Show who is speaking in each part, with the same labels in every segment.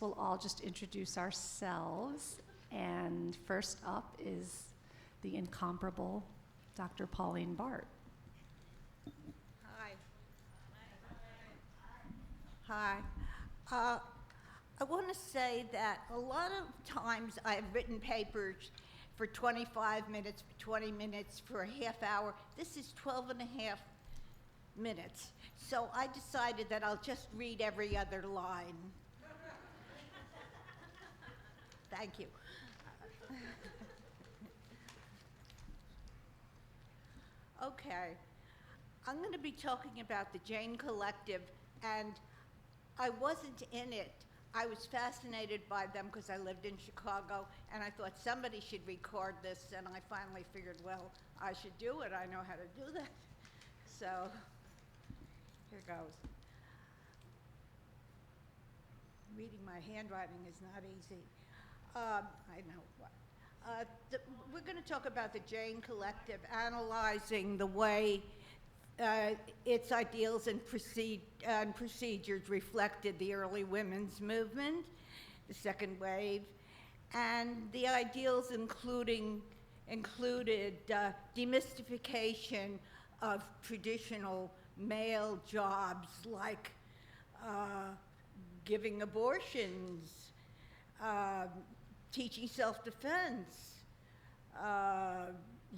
Speaker 1: We'll all just introduce ourselves, and first up is the incomparable Dr. Pauline Bart.
Speaker 2: Hi. I want to say that a lot of times I've written papers for 25 minutes, for 20 minutes, for a half hour. This is 12 and a half minutes. So I decided that I'll just read every other line. Thank you. Okay. I'm going to be talking about the Jane Collective, and I wasn't in it. I was fascinated by them because I lived in Chicago, and I thought somebody should record this, and I finally figured, well, I should do it. I know how to do that. So here goes. Reading my handwriting is not easy. I know. We're going to talk about the Jane Collective, analyzing the way its ideals and procedures reflected the early women's movement, the second wave, and the ideals included demystification of traditional male jobs like giving abortions, teaching self-defense,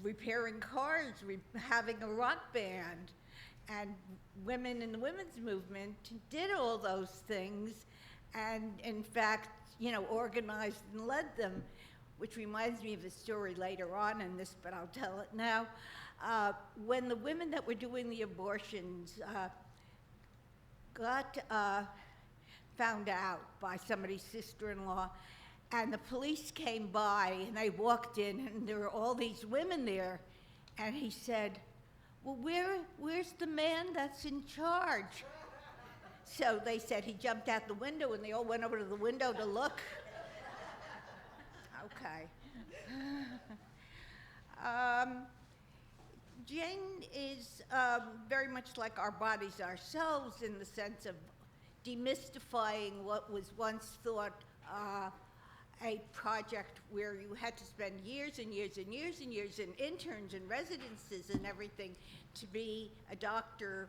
Speaker 2: repairing cars, having a rock band. And women in the women's movement did all those things and, in fact, organized and led them, which reminds me of a story later on in this, but I'll tell it now. When the women that were doing the abortions got found out by somebody's sister-in-law, and the police came by, and they walked in, and there were all these women there, and he said, well, where's the man that's in charge? So they said he jumped out the window, and they all went over to the window to look. Okay. Jane is very much like our bodies ourselves in the sense of demystifying what was once thought a project where you had to spend years and years and years and years in interns and residences and everything to be a doctor,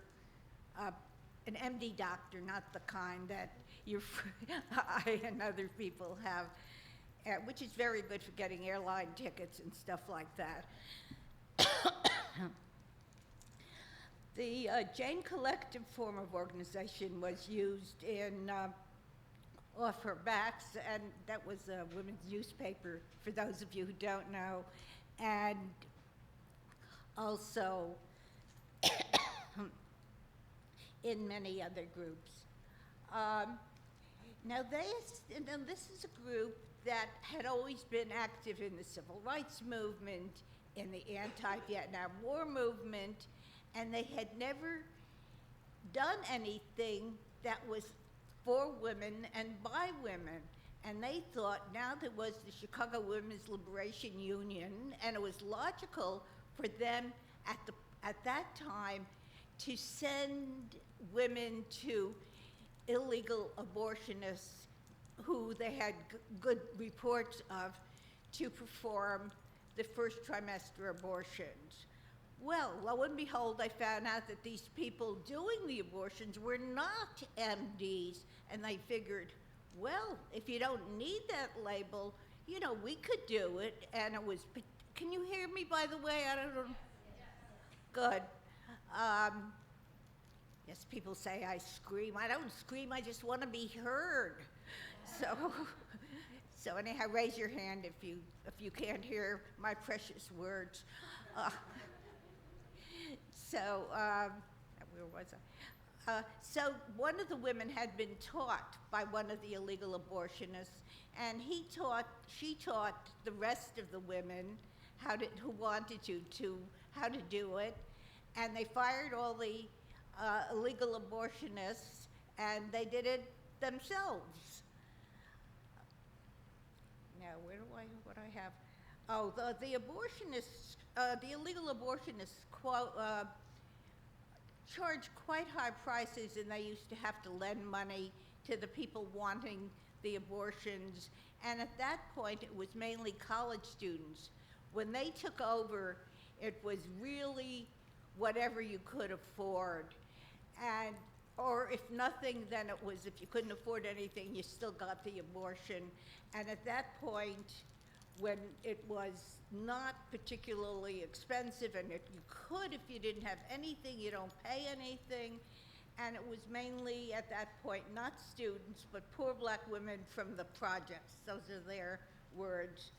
Speaker 2: an MD doctor, not the kind that I and other people have, which is very good for getting airline tickets and stuff like that. The Jane Collective form of organization was used in off her backs, and that was a women's newspaper, for those of you who don't know, and also in many other groups. Now this is a group that had always been active in the civil rights movement, in the anti-Vietnam War movement, and they had never done anything that was for women and by women. And they thought now there was the Chicago Women's Liberation Union, and it was logical for them at that time to send women to illegal abortionists who they had good reports of to perform the first trimester abortions. Well, lo and behold, I found out that these people doing the abortions were not MDs, and they figured, well, if you don't need that label, we could do it, and it was, can you hear me, by the way? I don't know. Good. Yes, people say I scream. I don't scream, I just want to be heard. So anyhow, raise your hand if you can't hear my precious words. Where was I? So one of the women had been taught by one of the illegal abortionists, and she taught the rest of the women who wanted to how to do it, and they fired all the illegal abortionists, and they did it themselves. Now, what I have? Oh, the abortionists, the illegal abortionists charged quite high prices, and they used to have to lend money to the people wanting the abortions, and at that point it was mainly college students. When they took over, it was really whatever you could afford. And, or if nothing, then it was if you couldn't afford anything, you still got the abortion. And at that point, when it was not particularly expensive, and if you could, if you didn't have anything, you don't pay anything. And it was mainly at that point not students, but poor black women from the projects. Those are their words.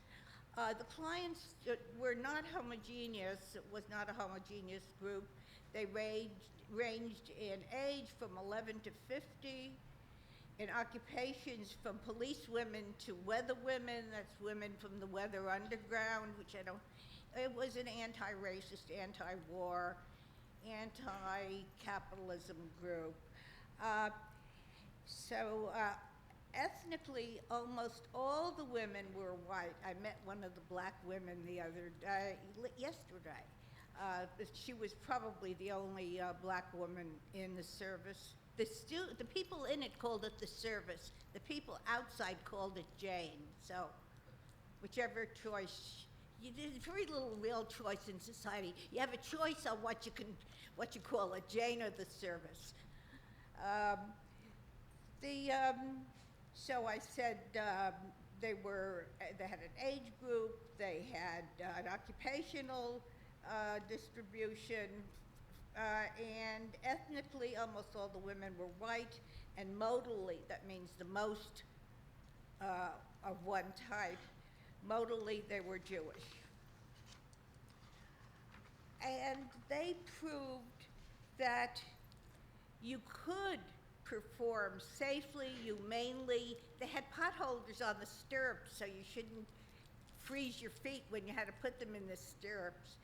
Speaker 2: The clients were not homogeneous. It was not a homogeneous group. They ranged in age from 11 to 50, in occupations from police women to weather women. That's women from the weather underground, which I don't, it was an anti-racist, anti-war, anti-capitalism group. Ethnically, almost all the women were white. I met one of the black women the other day, yesterday. She was probably the only black woman in the service. The people in it called it the service. The people outside called it Jane. So, whichever choice, there's very little real choice in society. You have a choice on what you call it, Jane or the service. So I said they had an age group, they had an occupational distribution, and ethnically almost all the women were white, and modally, that means the most of one type. Modally, they were Jewish. And they proved that you could perform safely, humanely. They had potholders on the stirrups, so you shouldn't freeze your feet when you had to put them in the stirrups.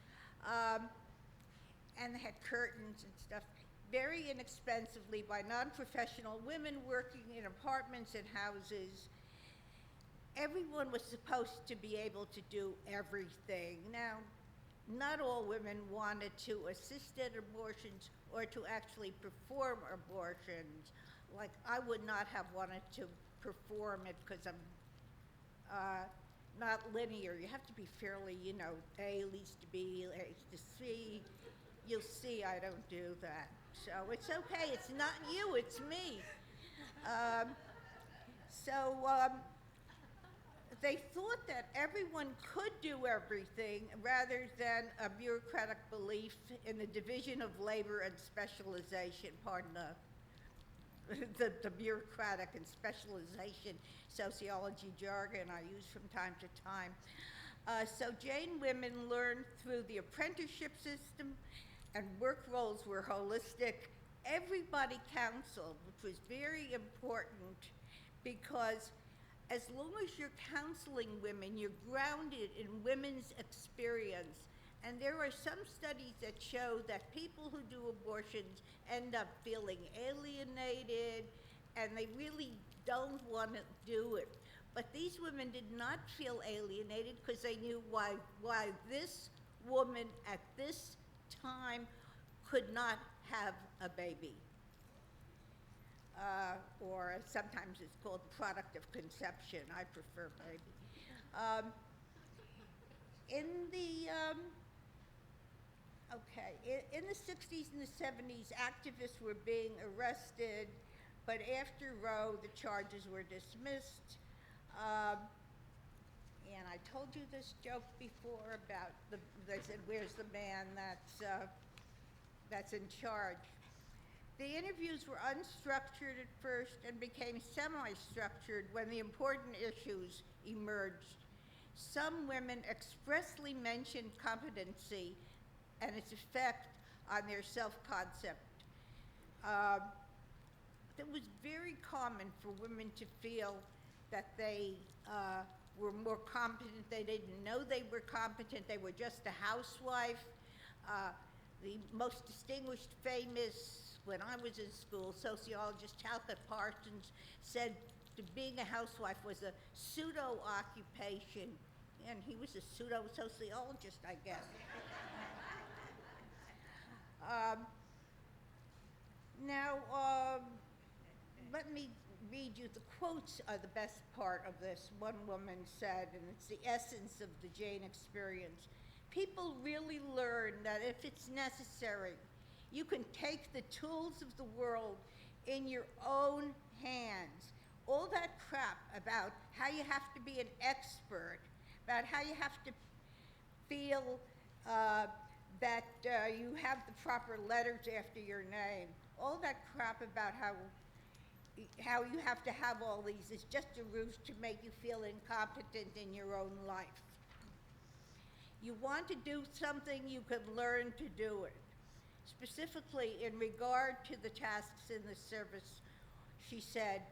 Speaker 2: And they had curtains and stuff, very inexpensively by non-professional women working in apartments and houses. Everyone was supposed to be able to do everything. Now, not all women wanted to assist at abortions or to actually perform abortions. Like, I would not have wanted to perform it because I'm not linear. You have to be fairly, A leads to B, leads to C. You'll see I don't do that. So it's okay, it's not you, it's me. They thought that everyone could do everything rather than a bureaucratic belief in the division of labor and specialization, pardon the bureaucratic and specialization sociology jargon I use from time to time. So Jane women learned through the apprenticeship system, and work roles were holistic. Everybody counseled, which was very important, because as long as you're counseling women, you're grounded in women's experience. And there are some studies that show that people who do abortions end up feeling alienated, and they really don't want to do it. But these women did not feel alienated because they knew why this woman at this time could not have a baby. Or sometimes it's called product of conception. I prefer baby. In the 60s and the 70s, activists were being arrested, but after Roe, the charges were dismissed. And I told you this joke before about they said, "Where's the man that's in charge?" The interviews were unstructured at first and became semi-structured when the important issues emerged. Some women expressly mentioned competency and its effect on their self-concept. It was very common for women to feel that they were more competent. They didn't know they were competent. They were just a housewife. The most distinguished, famous, when I was in school, sociologist Talcott Parsons said being a housewife was a pseudo-occupation, and he was a pseudo-sociologist, I guess. Let me read you the quotes are the best part of this. One woman said, and it's the essence of the Jane experience, people really learn that if it's necessary, you can take the tools of the world in your own hands. All that crap about how you have to be an expert, about how you have to feel that you have the proper letters after your name, all that crap about how you have to have all these is just a ruse to make you feel incompetent in your own life. You want to do something, you can learn to do it. Specifically, in regard to the tasks in the service, she said,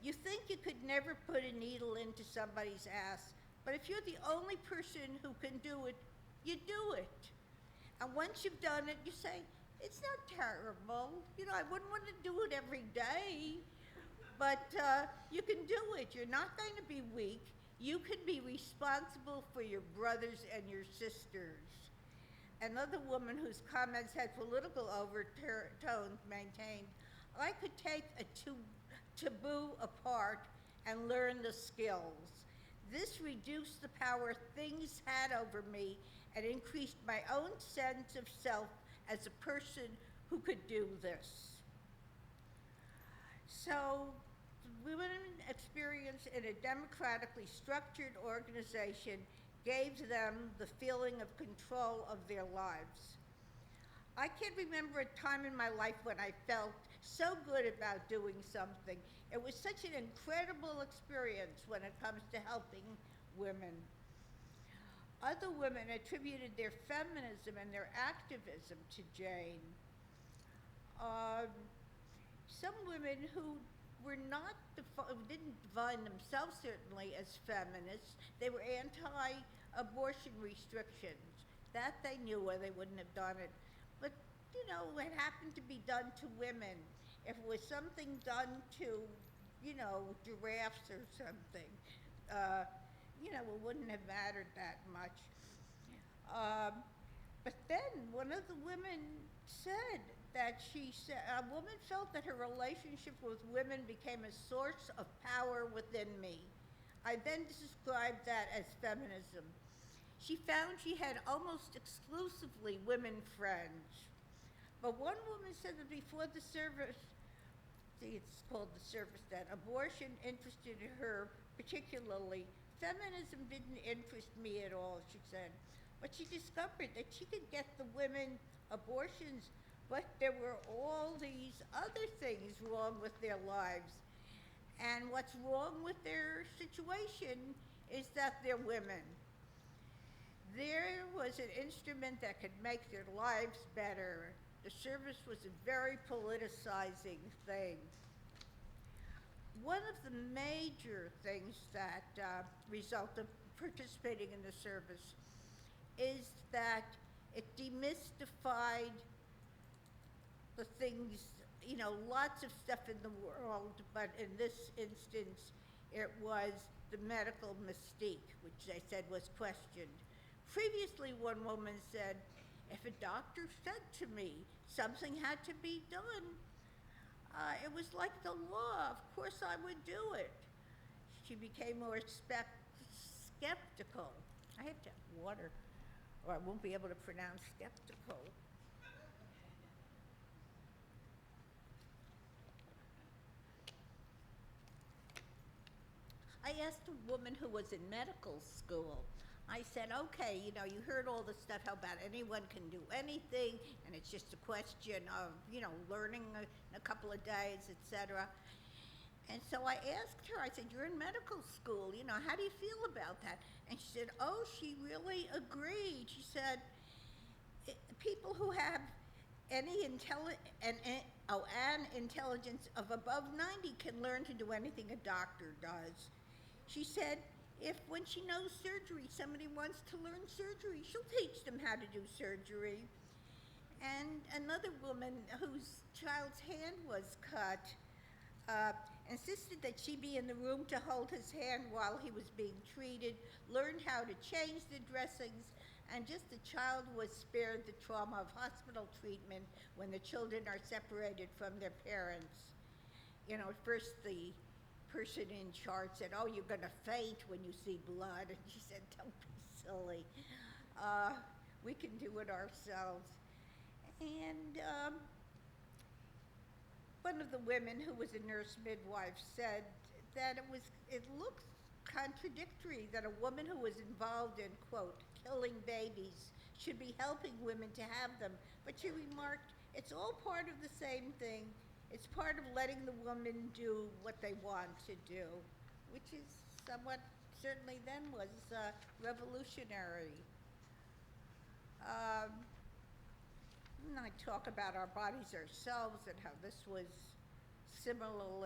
Speaker 2: you think you could never put a needle into somebody's ass, but if you're the only person who can do it, you do it. And once you've done it, you say, it's not terrible. You know, I wouldn't want to do it every day, but you can do it. You're not going to be weak. You can be responsible for your brothers and your sisters. Another woman whose comments had political overtones maintained, I could take a taboo apart and learn the skills. This reduced the power things had over me and increased my own sense of self as a person who could do this. So, women experience in a democratically structured organization gave them the feeling of control of their lives. I can't remember a time in my life when I felt so good about doing something. It was such an incredible experience when it comes to helping women. Other women attributed their feminism and their activism to Jane. Some women who were not didn't define themselves certainly as feminists. They were anti-abortion restrictions. That they knew, or they wouldn't have done it. But you know, it happened to be done to women. If it was something done to, you know, giraffes or something, you know, it wouldn't have mattered that much. But then one of the women said that a woman felt that her relationship with women became a source of power within me. I then described that as feminism. She found she had almost exclusively women friends. But one woman said that before the service, it's called the service then, abortion interested her particularly. Feminism didn't interest me at all, she said. But she discovered that she could get the women abortions, but there were all these other things wrong with their lives. And what's wrong with their situation is that they're women. There was an instrument that could make their lives better. The service was a very politicizing thing. One of the major things that result of participating in the service is that it demystified the things, you know, lots of stuff in the world, but in this instance, it was the medical mystique, which they said was questioned. Previously, one woman said, if a doctor said to me something had to be done, it was like the law. Of course I would do it. She became more skeptical. I have to have water, or I won't be able to pronounce skeptical. I asked a woman who was in medical school, I said, okay, you know, you heard all the stuff about anyone can do anything, and it's just a question of, you know, learning in a couple of days, etc. And so I asked her, I said, you're in medical school, you know, how do you feel about that? And she said, oh, she really agreed. She said, people who have any intelligence of above 90 can learn to do anything a doctor does. She said, if when she knows surgery, somebody wants to learn surgery, she'll teach them how to do surgery. And another woman whose child's hand was cut insisted that she be in the room to hold his hand while he was being treated, learned how to change the dressings, and just the child was spared the trauma of hospital treatment when the children are separated from their parents. You know, at first the person in charge said, "Oh, you're going to faint when you see blood." And she said, "Don't be silly. We can do it ourselves." And one of the women who was a nurse midwife said that it looks contradictory that a woman who was involved in, quote, killing babies should be helping women to have them. But she remarked, it's all part of the same thing. It's part of letting the woman do what they want to do, which is somewhat, certainly then was revolutionary. And I talk about our bodies ourselves and how this was similar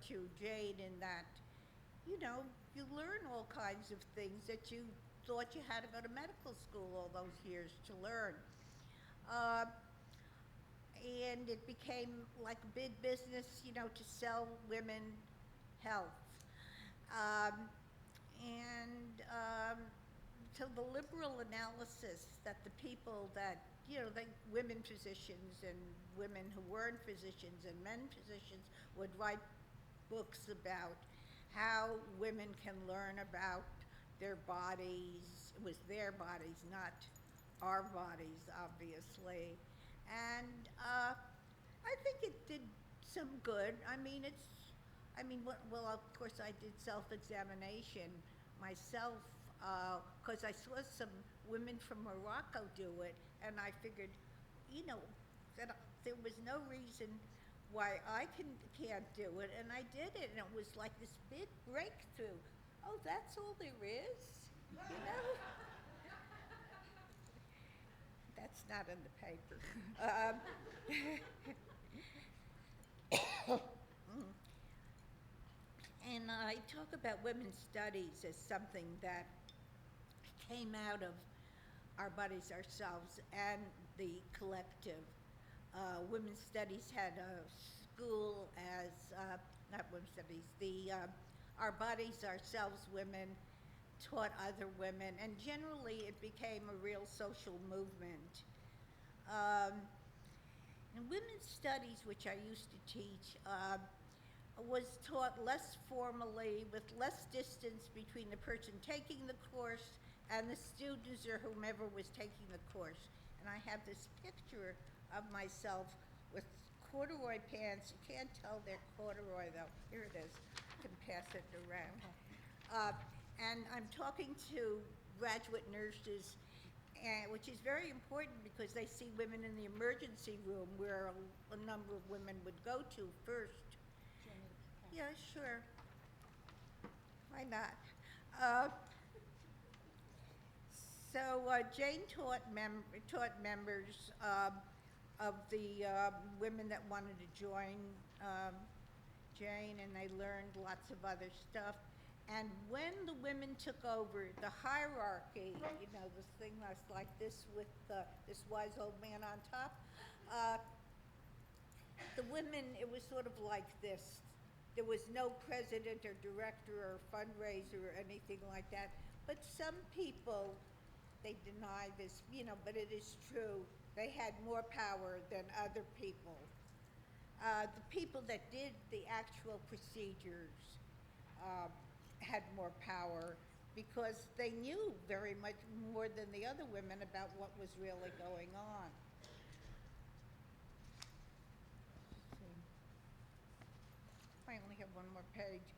Speaker 2: to Jane in that, you know, you learn all kinds of things that you thought you had to go to medical school all those years to learn. And it became like a big business, you know, to sell women health. So the liberal analysis that the people that, you know, the women physicians and women who weren't physicians and men physicians would write books about how women can learn about their bodies. It was their bodies, not our bodies, obviously. And I think it did some good. Well, of course, I did self-examination myself, because I saw some women from Morocco do it, and I figured, you know, that there was no reason why I can't do it, and I did it, and it was like this big breakthrough. Oh, that's all there is, you know? That's not in the paper. And I talk about women's studies as something that came out of our bodies ourselves and the collective. Women's studies had a school as, not women's studies, our bodies ourselves women taught other women, and generally it became a real social movement. And women's studies, which I used to teach, was taught less formally, with less distance between the person taking the course and the students or whomever was taking the course. And I have this picture of myself with corduroy pants. You can't tell they're corduroy though. Here it is. I can pass it around. And I'm talking to graduate nurses, which is very important because they see women in the emergency room where a number of women would go to first. Yeah, sure. Why not? Jane taught members of the women that wanted to join Jane, and they learned lots of other stuff. And when the women took over the hierarchy, you know, this thing was like this with this wise old man on top, the women, it was sort of like this. There was no president or director or fundraiser or anything like that. But some people, they deny this, you know, but it is true. They had more power than other people. The people that did the actual procedures had more power because they knew very much more than the other women about what was really going on. I only have one more page.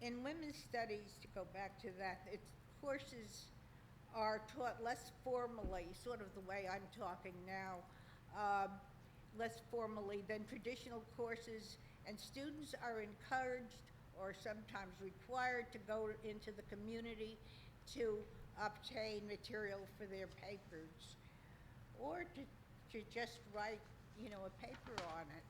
Speaker 2: In women's studies, to go back to that, courses are taught less formally, sort of the way I'm talking now, less formally than traditional courses, and students are encouraged or sometimes required to go into the community to obtain material for their papers, or to just write, you know, a paper on it.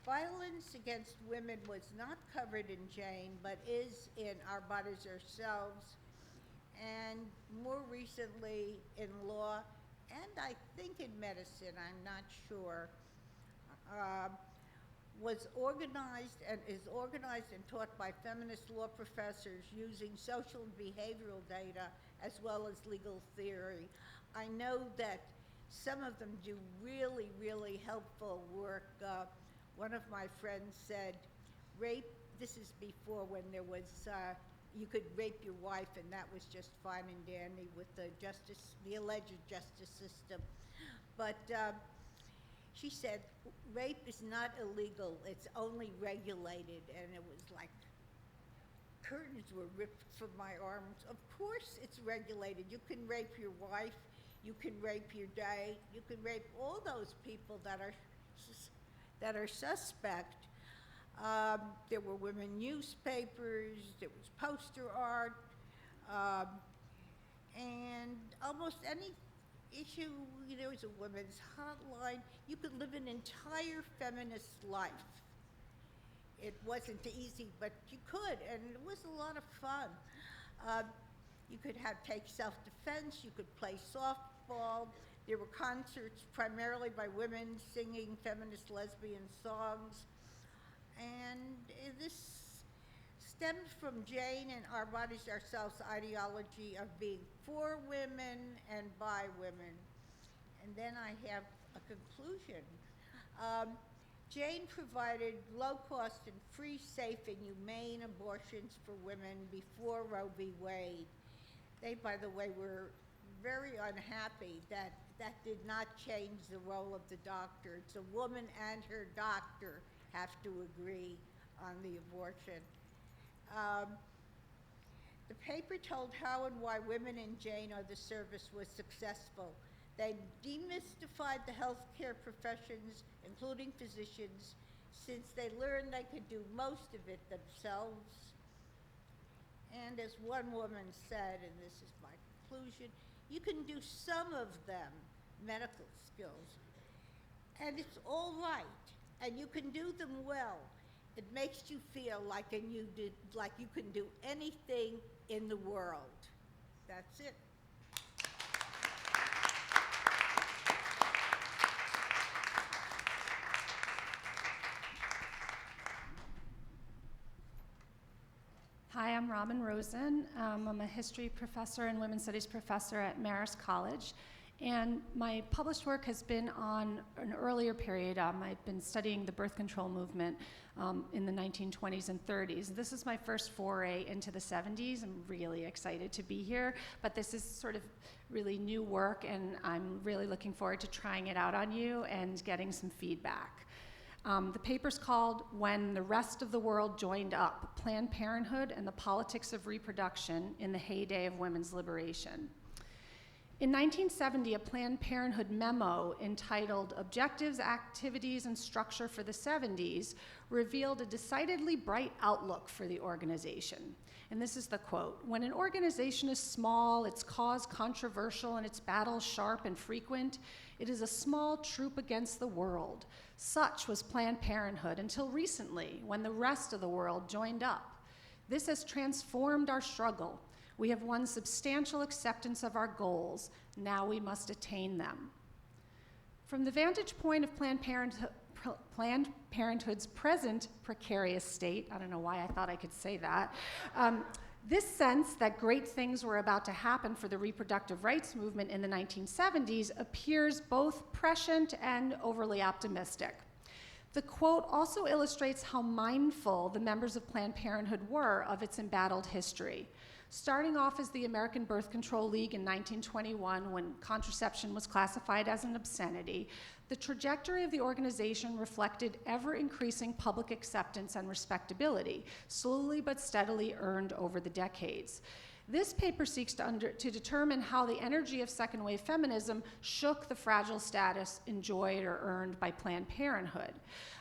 Speaker 2: Violence against women was not covered in Jane, but is in Our Bodies Ourselves, and more recently in law, and I think in medicine, I'm not sure, was organized and is organized and taught by feminist law professors using social and behavioral data as well as legal theory. I know that Some of them do really, really helpful work. One of my friends said, rape, this is before when there was, you could rape your wife and that was just fine and dandy with the alleged justice system. But she said, rape is not illegal, it's only regulated. And it was like, curtains were ripped from my arms. Of course it's regulated. You can rape your wife, you can rape your date, you can rape all those people that are suspect. There were women newspapers, there was poster art, and almost any issue, there was a women's hotline. You could live an entire feminist life. It wasn't easy, but you could, and it was a lot of fun. You could take self-defense, you could play softball. There were concerts primarily by women singing feminist lesbian songs. And this stemmed from Jane and Our Bodies, Ourselves ideology of being for women and by women. And then I have a conclusion. Jane provided low-cost and free, safe, and humane abortions for women before Roe v. Wade. They, by the way, were very unhappy that that did not change the role of the doctor. It's a woman and her doctor have to agree on the abortion. The paper told how and why women in Jane or the service was successful. They demystified the healthcare professions, including physicians, since they learned they could do most of it themselves. And as one woman said, and this is my conclusion, you can do some of them, medical skills, and it's all right, and you can do them well. It makes you feel like you can do anything in the world. That's it.
Speaker 1: Hi, I'm Robyn Rosen. I'm a history professor and women's studies professor at Marist College. And my published work has been on an earlier period. I've been studying the birth control movement in the 1920s and 30s. This is my first foray into the 70s. I'm really excited to be here, but this is sort of really new work, and I'm really looking forward to trying it out on you and getting some feedback. The paper's called When the Rest of the World Joined Up, Planned Parenthood and the Politics of Reproduction in the Heyday of Women's Liberation. In 1970, a Planned Parenthood memo entitled Objectives, Activities, and Structure for the 70s revealed a decidedly bright outlook for the organization. And this is the quote: "When an organization is small, its cause controversial, and its battles sharp and frequent, it is a small troop against the world. Such was Planned Parenthood until recently, when the rest of the world joined up. This has transformed our struggle. We have won substantial acceptance of our goals. Now we must attain them." From the vantage point of Planned Parenthood's present precarious state, I don't know why I thought I could say that, this sense that great things were about to happen for the reproductive rights movement in the 1970s appears both prescient and overly optimistic. The quote also illustrates how mindful the members of Planned Parenthood were of its embattled history. Starting off as the American Birth Control League in 1921, when contraception was classified as an obscenity, the trajectory of the organization reflected ever-increasing public acceptance and respectability, slowly but steadily earned over the decades. This paper seeks to determine how the energy of second-wave feminism shook the fragile status enjoyed or earned by Planned Parenthood.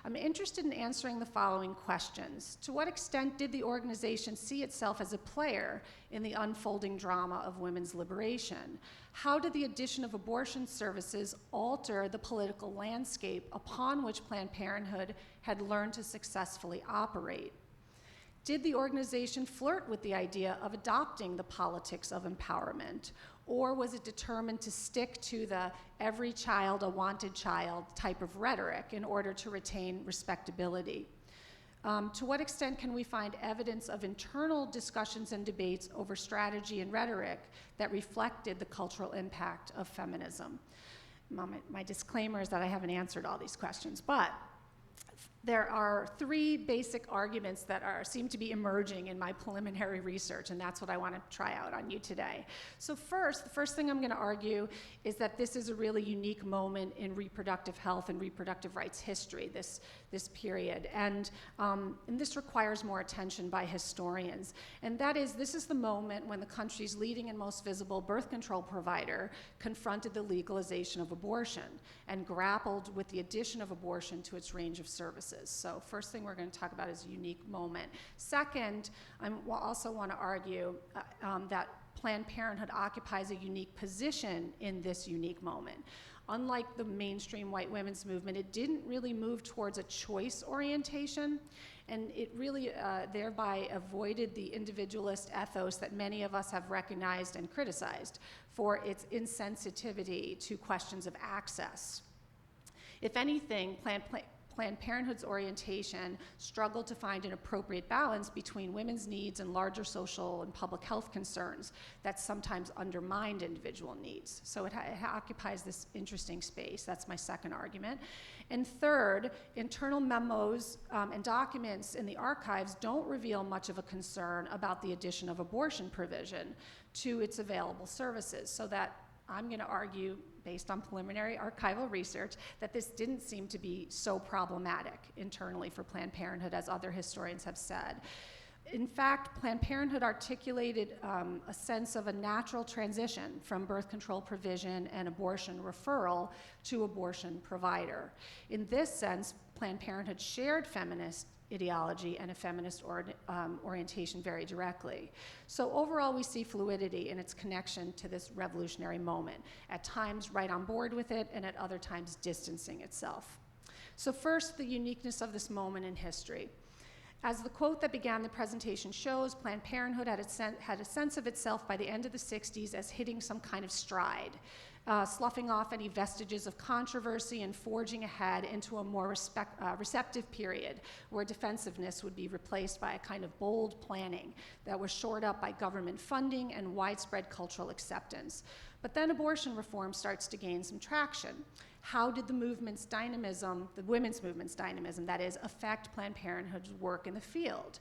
Speaker 1: I'm interested in answering the following questions. To what extent did the organization see itself as a player in the unfolding drama of women's liberation? How did the addition of abortion services alter the political landscape upon which Planned Parenthood had learned to successfully operate? Did the organization flirt with the idea of adopting the politics of empowerment, or was it determined to stick to the every child a wanted child type of rhetoric in order to retain respectability? To what extent can we find evidence of internal discussions and debates over strategy and rhetoric that reflected the cultural impact of feminism? my disclaimer is that I haven't answered all these questions, but there are three basic arguments that seem to be emerging in my preliminary research, and that's what I want to try out on you today. So the first thing I'm going to argue is that this is a really unique moment in reproductive health and reproductive rights history, this period, and this requires more attention by historians. And that is, this is the moment when the country's leading and most visible birth control provider confronted the legalization of abortion and grappled with the addition of abortion to its range of services. So first thing we're going to talk about is a unique moment. Second, I also want to argue that Planned Parenthood occupies a unique position in this unique moment. Unlike the mainstream white women's movement, it didn't really move towards a choice orientation, and it really thereby avoided the individualist ethos that many of us have recognized and criticized for its insensitivity to questions of access. If anything, Planned Parenthood's orientation struggled to find an appropriate balance between women's needs and larger social and public health concerns that sometimes undermined individual needs. So it occupies this interesting space. That's my second argument. And third, internal memos and documents in the archives don't reveal much of a concern about the addition of abortion provision to its available services, so that I'm going to argue, based on preliminary archival research, that this didn't seem to be so problematic internally for Planned Parenthood as other historians have said. In fact, Planned Parenthood articulated a sense of a natural transition from birth control provision and abortion referral to abortion provider. In this sense, Planned Parenthood shared feminist ideology and a feminist orientation very directly. So overall, we see fluidity in its connection to this revolutionary moment, at times right on board with it, and at other times distancing itself. So first, the uniqueness of this moment in history. As the quote that began the presentation shows, Planned Parenthood had a sense of itself by the end of the 60s as hitting some kind of stride, sloughing off any vestiges of controversy and forging ahead into a more receptive period where defensiveness would be replaced by a kind of bold planning that was shored up by government funding and widespread cultural acceptance. But then abortion reform starts to gain some traction. How did the movement's dynamism, the women's movement's dynamism, that is, affect Planned Parenthood's work in the field?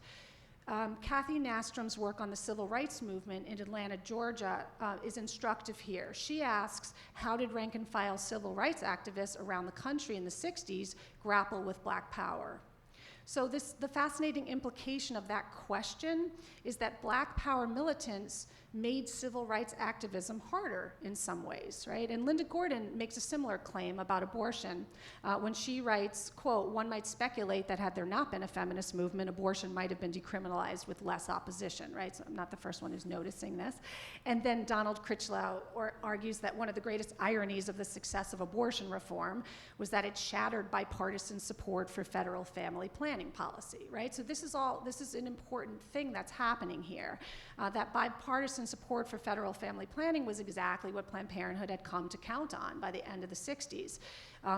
Speaker 1: Kathy Nastrom's work on the civil rights movement in Atlanta, Georgia, is instructive here. She asks, how did rank-and-file civil rights activists around the country in the 60s grapple with Black power? So the fascinating implication of that question is that Black power militants made civil rights activism harder in some ways, right? And Linda Gordon makes a similar claim about abortion when she writes, quote, "One might speculate that had there not been a feminist movement, abortion might have been decriminalized with less opposition," right? So I'm not the first one who's noticing this. And then Donald Critchlow argues that one of the greatest ironies of the success of abortion reform was that it shattered bipartisan support for federal family planning policy, right? So this is an important thing that's happening here. That bipartisan support for federal family planning was exactly what Planned Parenthood had come to count on by the end of the 60s.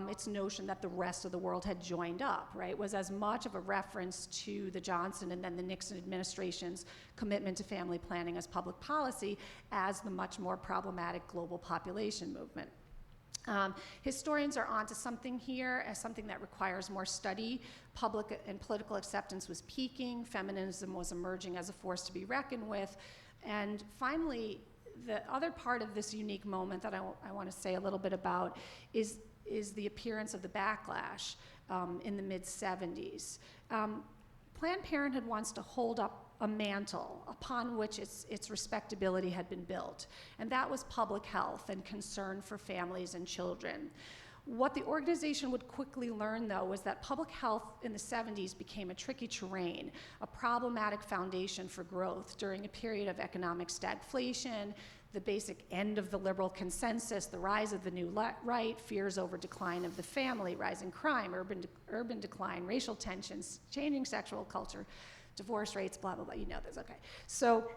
Speaker 1: Its notion that the rest of the world had joined up, right, was as much of a reference to the Johnson and then the Nixon administration's commitment to family planning as public policy as the much more problematic global population movement. Historians are onto something here as something that requires more study. Public and political acceptance was peaking. Feminism was emerging as a force to be reckoned with. And finally, the other part of this unique moment that I want to say a little bit about is the appearance of the backlash in the mid-70s. Planned Parenthood wants to hold up a mantle upon which its respectability had been built, and that was public health and concern for families and children. What the organization would quickly learn, though, was that public health in the 70s became a tricky terrain, a problematic foundation for growth during a period of economic stagflation, the basic end of the liberal consensus, the rise of the new right, fears over decline of the family, rising crime, urban decline, racial tensions, changing sexual culture, divorce rates, blah, blah, blah, you know this, okay. So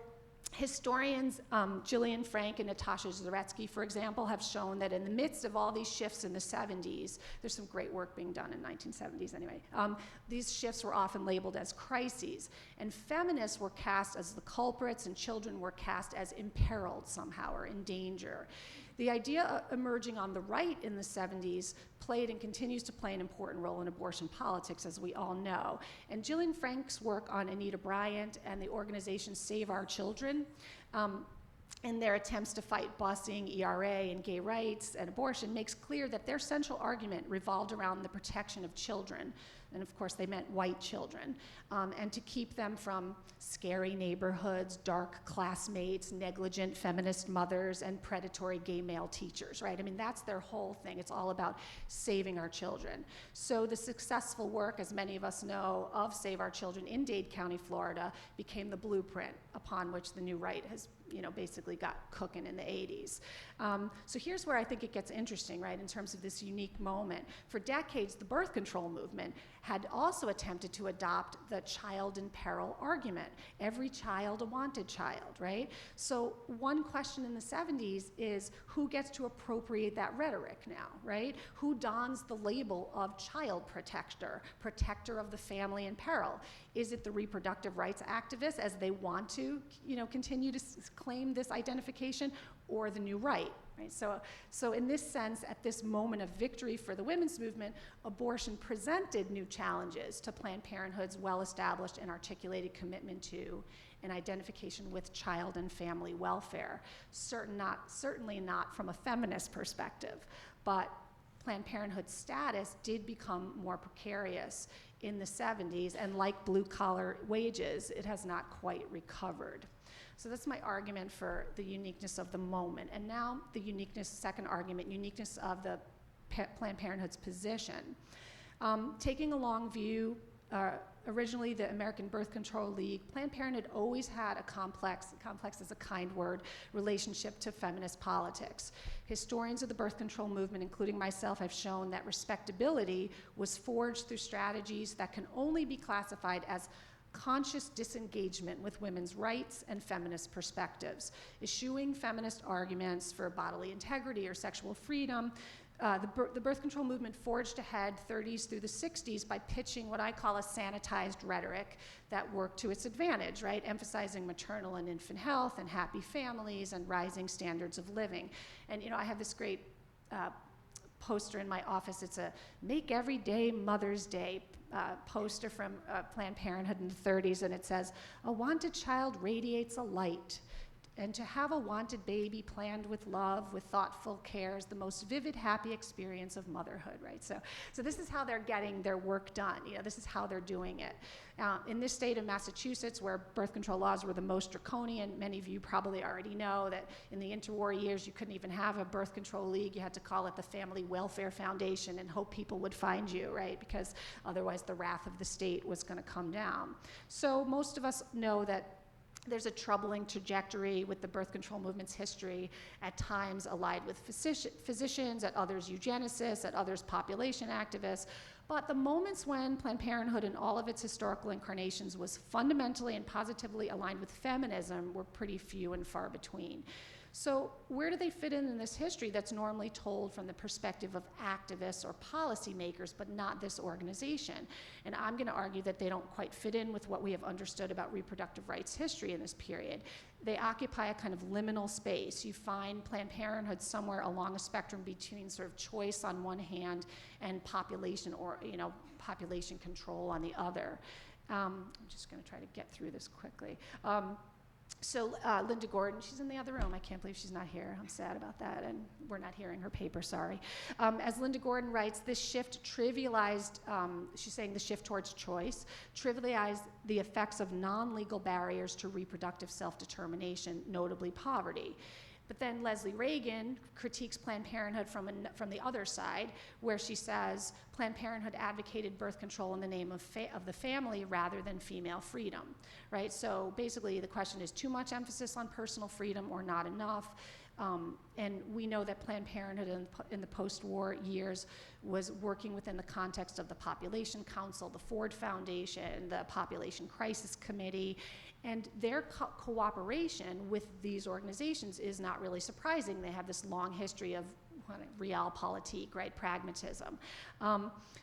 Speaker 1: historians, Gillian Frank and Natasha Zaretsky, for example, have shown that in the midst of all these shifts in the 70s, there's some great work being done in 1970s anyway, these shifts were often labeled as crises, and feminists were cast as the culprits and children were cast as imperiled somehow or in danger. The idea emerging on the right in the 70s played and continues to play an important role in abortion politics, as we all know. And Gillian Frank's work on Anita Bryant and the organization Save Our Children, in their attempts to fight busing, ERA, and gay rights and abortion, makes clear that their central argument revolved around the protection of children. And of course, they meant white children, and to keep them from scary neighborhoods, dark classmates, negligent feminist mothers, and predatory gay male teachers, right? I mean, that's their whole thing. It's all about saving our children. So the successful work, as many of us know, of Save Our Children in Dade County, Florida, became the blueprint upon which the new right has, basically got cooking in the 80s. So here's where I think it gets interesting, right, in terms of this unique moment. For decades, the birth control movement had also attempted to adopt the child in peril argument. Every child a wanted child, right? So one question in the 70s is, who gets to appropriate that rhetoric now, right? Who dons the label of child protector, protector of the family in peril? Is it the reproductive rights activists, as they want to, continue to claim this identification, or the new right? Right? So in this sense, at this moment of victory for the women's movement, abortion presented new challenges to Planned Parenthood's well-established and articulated commitment to and identification with child and family welfare. Certainly not from a feminist perspective, but Planned Parenthood's status did become more precarious in the 70s, and like blue-collar wages, it has not quite recovered. So that's my argument for the uniqueness of the moment. And now the uniqueness, second argument, uniqueness of the Planned Parenthood's position. Taking a long view, originally the American Birth Control League, Planned Parenthood always had a complex is a kind word, relationship to feminist politics. Historians of the birth control movement, including myself, have shown that respectability was forged through strategies that can only be classified as conscious disengagement with women's rights and feminist perspectives, eschewing feminist arguments for bodily integrity or sexual freedom. The birth control movement forged ahead 30s through the 60s by pitching what I call a sanitized rhetoric that worked to its advantage, right? Emphasizing maternal and infant health and happy families and rising standards of living. And I have this great poster in my office. It's a Make Every Day Mother's Day poster from Planned Parenthood in the 30s, and it says, "A wanted child radiates a light, and to have a wanted baby planned with love, with thoughtful care, is the most vivid, happy experience of motherhood," right? So this is how they're getting their work done. This is how they're doing it. In this state of Massachusetts, where birth control laws were the most draconian, many of you probably already know that in the interwar years, you couldn't even have a birth control league. You had to call it the Family Welfare Foundation and hope people would find you, right? Because otherwise the wrath of the state was going to come down. So most of us know that there's a troubling trajectory with the birth control movement's history, at times allied with physicians, at others eugenicists, at others population activists. But the moments when Planned Parenthood in all of its historical incarnations was fundamentally and positively aligned with feminism were pretty few and far between. So where do they fit in this history that's normally told from the perspective of activists or policymakers, but not this organization? And I'm going to argue that they don't quite fit in with what we have understood about reproductive rights history in this period. They occupy a kind of liminal space. You find Planned Parenthood somewhere along a spectrum between sort of choice on one hand and population population control on the other. I'm just going to try to get through this quickly. So Linda Gordon, she's in the other room. I can't believe she's not here. I'm sad about that, and we're not hearing her paper, sorry. As Linda Gordon writes, this shift trivialized, she's saying the shift towards choice, trivialized the effects of non-legal barriers to reproductive self-determination, notably poverty. But then Leslie Reagan critiques Planned Parenthood from the other side, where she says Planned Parenthood advocated birth control in the name of the family rather than female freedom, right? So basically the question is, too much emphasis on personal freedom or not enough? And we know that Planned Parenthood in the post-war years was working within the context of the Population Council, the Ford Foundation, the Population Crisis Committee, and their cooperation with these organizations is not really surprising. They have this long history of realpolitik, right, pragmatism.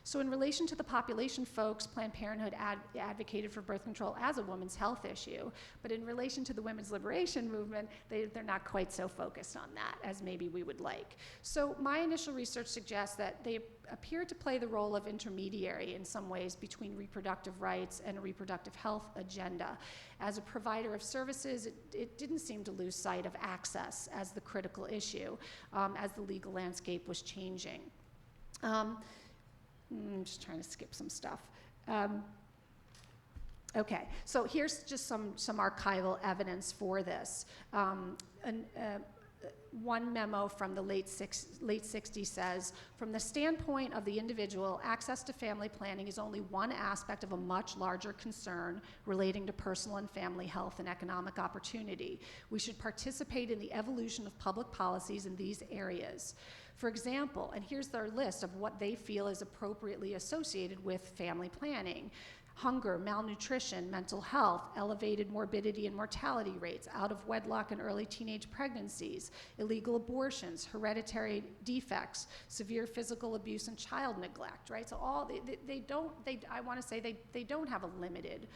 Speaker 1: So in relation to the population folks, Planned Parenthood advocated for birth control as a women's health issue, but in relation to the women's liberation movement, they're not quite so focused on that as maybe we would like. So my initial research suggests that they appear to play the role of intermediary in some ways between reproductive rights and a reproductive health agenda. As a provider of services, it didn't seem to lose sight of access as the critical issue as the legal landscape was changing. I'm just trying to skip some stuff. Okay, so here's just some archival evidence for this. One memo from the late 60s says, from the standpoint of the individual, access to family planning is only one aspect of a much larger concern relating to personal and family health and economic opportunity. We should participate in the evolution of public policies in these areas. For example, and here's their list of what they feel is appropriately associated with family planning: hunger, malnutrition, mental health, elevated morbidity and mortality rates, out of wedlock and early teenage pregnancies, illegal abortions, hereditary defects, severe physical abuse and child neglect, right? So I want to say they don't have a limited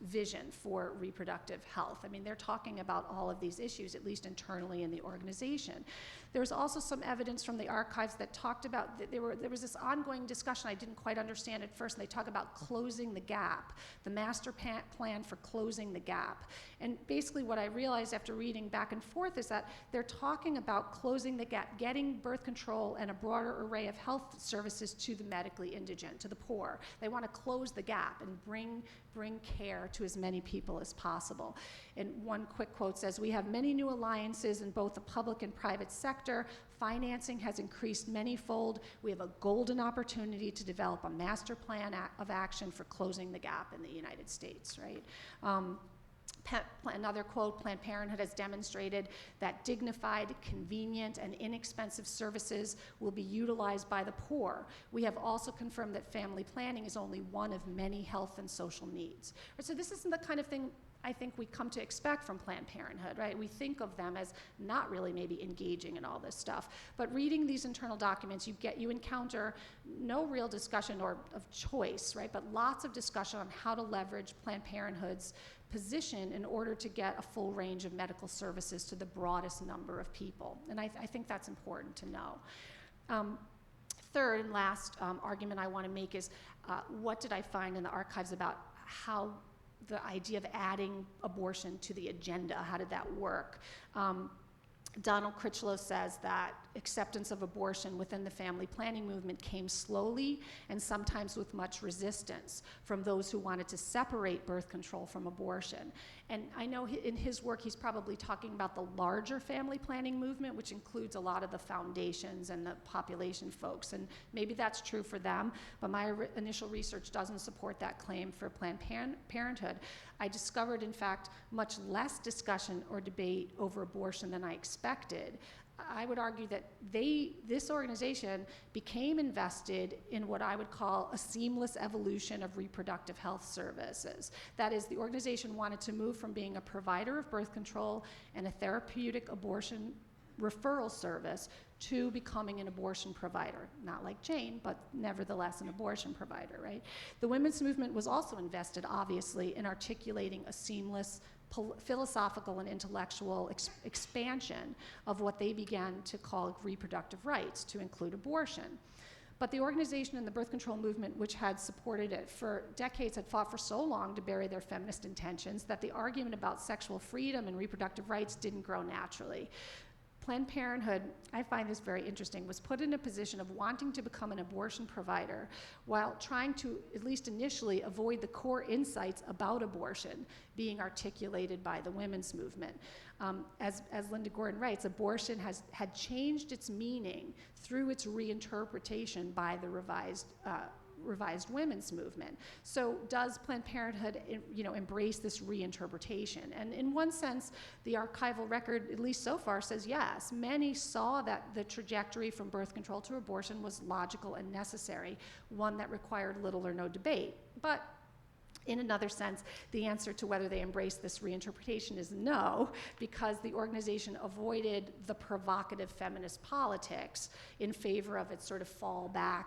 Speaker 1: vision for reproductive health. I mean, they're talking about all of these issues, at least internally in the organization. There's also some evidence from the archives that talked about, there was this ongoing discussion, I didn't quite understand at first, and they talk about closing the gap, the master plan for closing the gap. And basically what I realized after reading back and forth is that they're talking about closing the gap, getting birth control and a broader array of health services to the medically indigent, to the poor. They want to close the gap and bring care to as many people as possible. And one quick quote says, "We have many new alliances in both the public and private sector. Financing has increased manyfold. We have a golden opportunity to develop a master plan of action for closing the gap in the United States," right? Another quote, Planned Parenthood has demonstrated that dignified, convenient, and inexpensive services will be utilized by the poor. We have also confirmed that family planning is only one of many health and social needs. Right, so this isn't the kind of thing I think we come to expect from Planned Parenthood, right? We think of them as not really maybe engaging in all this stuff. But reading these internal documents, you encounter no real discussion of choice, right? But lots of discussion on how to leverage Planned Parenthood's position in order to get a full range of medical services to the broadest number of people. And I think that's important to know. Third and last argument I want to make is what did I find in the archives about how the idea of adding abortion to the agenda, how did that work? Donald Critchlow says that acceptance of abortion within the family planning movement came slowly and sometimes with much resistance from those who wanted to separate birth control from abortion. And I know in his work he's probably talking about the larger family planning movement, which includes a lot of the foundations and the population folks, and maybe that's true for them, but my initial research doesn't support that claim for Planned Parenthood. I discovered, in fact, much less discussion or debate over abortion than I expected. I would argue that this organization became invested in what I would call a seamless evolution of reproductive health services. That is, the organization wanted to move from being a provider of birth control and a therapeutic abortion referral service to becoming an abortion provider. Not like Jane, but nevertheless an abortion provider, right? The women's movement was also invested, obviously, in articulating a seamless philosophical and intellectual expansion of what they began to call reproductive rights, to include abortion. But the organization and the birth control movement, which had supported it for decades, had fought for so long to bury their feminist intentions that the argument about sexual freedom and reproductive rights didn't grow naturally. Planned Parenthood, I find this very interesting, was put in a position of wanting to become an abortion provider while trying to, at least initially, avoid the core insights about abortion being articulated by the women's movement. As Linda Gordon writes, abortion had changed its meaning through its reinterpretation by the revised women's movement. So does Planned Parenthood embrace this reinterpretation? And in one sense, the archival record, at least so far, says yes. Many saw that the trajectory from birth control to abortion was logical and necessary, one that required little or no debate. But In another sense, the answer to whether they embrace this reinterpretation is no, because the organization avoided the provocative feminist politics in favor of its sort of fallback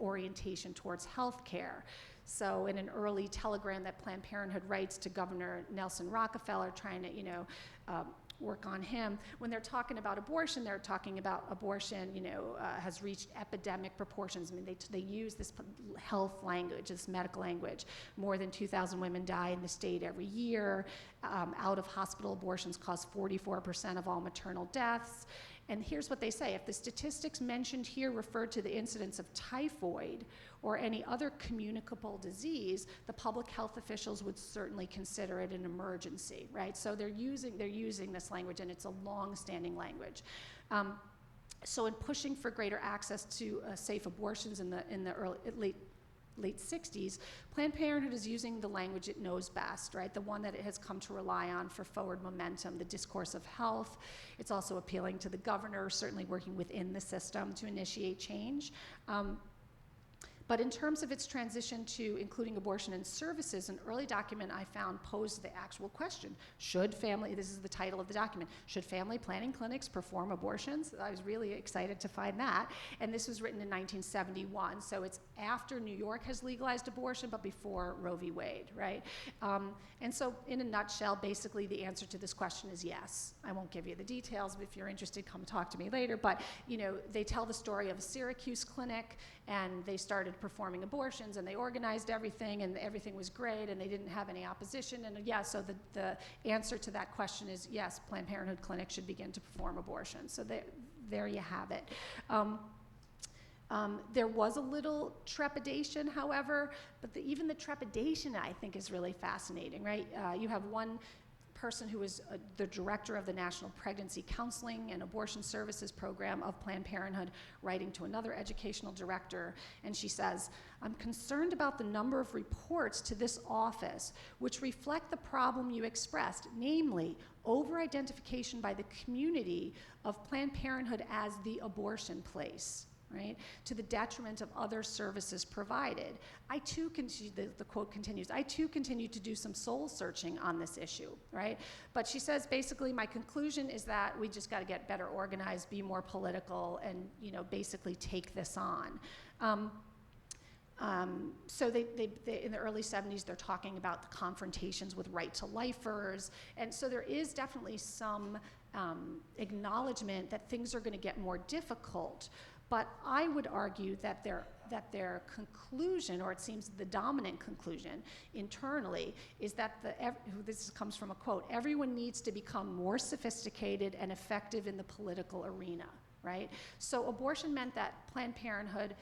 Speaker 1: orientation towards health care. So in an early telegram that Planned Parenthood writes to Governor Nelson Rockefeller, trying to, work on him, when they're talking about abortion, they're talking about abortion, has reached epidemic proportions. I mean, they use this health language, this medical language. More than 2,000 women die in the state every year. Out-of-hospital abortions cause 44% of all maternal deaths. And here's what they say: if the statistics mentioned here refer to the incidence of typhoid or any other communicable disease, the public health officials would certainly consider it an emergency, right? So they're using this language, and it's a long-standing language. So in pushing for greater access to safe abortions in the late 60s, Planned Parenthood is using the language it knows best, right? The one that it has come to rely on for forward momentum, the discourse of health. It's also appealing to the governor, certainly working within the system to initiate change. But in terms of its transition to including abortion and services, an early document I found posed the actual question: this is the title of the document, should family planning clinics perform abortions? I was really excited to find that. And this was written in 1971, so it's after New York has legalized abortion, but before Roe v. Wade, right? And so in a nutshell, basically the answer to this question is yes. I won't give you the details, but if you're interested, come talk to me later. But they tell the story of a Syracuse clinic, and they started performing abortions, and they organized everything, and everything was great, and they didn't have any opposition. And so the answer to that question is yes, Planned Parenthood clinics should begin to perform abortions. So there you have it. There was a little trepidation, however, but even the trepidation, I think, is really fascinating, right? You have one person who is the director of the National Pregnancy Counseling and Abortion Services Program of Planned Parenthood, writing to another educational director, and she says, "I'm concerned about the number of reports to this office which reflect the problem you expressed, namely over-identification by the community of Planned Parenthood as the abortion place." Right, to the detriment of other services provided. I too, the quote continues, I too continue to do some soul searching on this issue, right? But she says, basically, my conclusion is that we just got to get better organized, be more political, and basically take this on. So they in the early 70s, they're talking about the confrontations with right-to-lifers, and so there is definitely some acknowledgement that things are going to get more difficult. But I would argue that their conclusion, or it seems the dominant conclusion internally, is that this comes from a quote: everyone needs to become more sophisticated and effective in the political arena, right? So abortion meant that Planned Parenthood,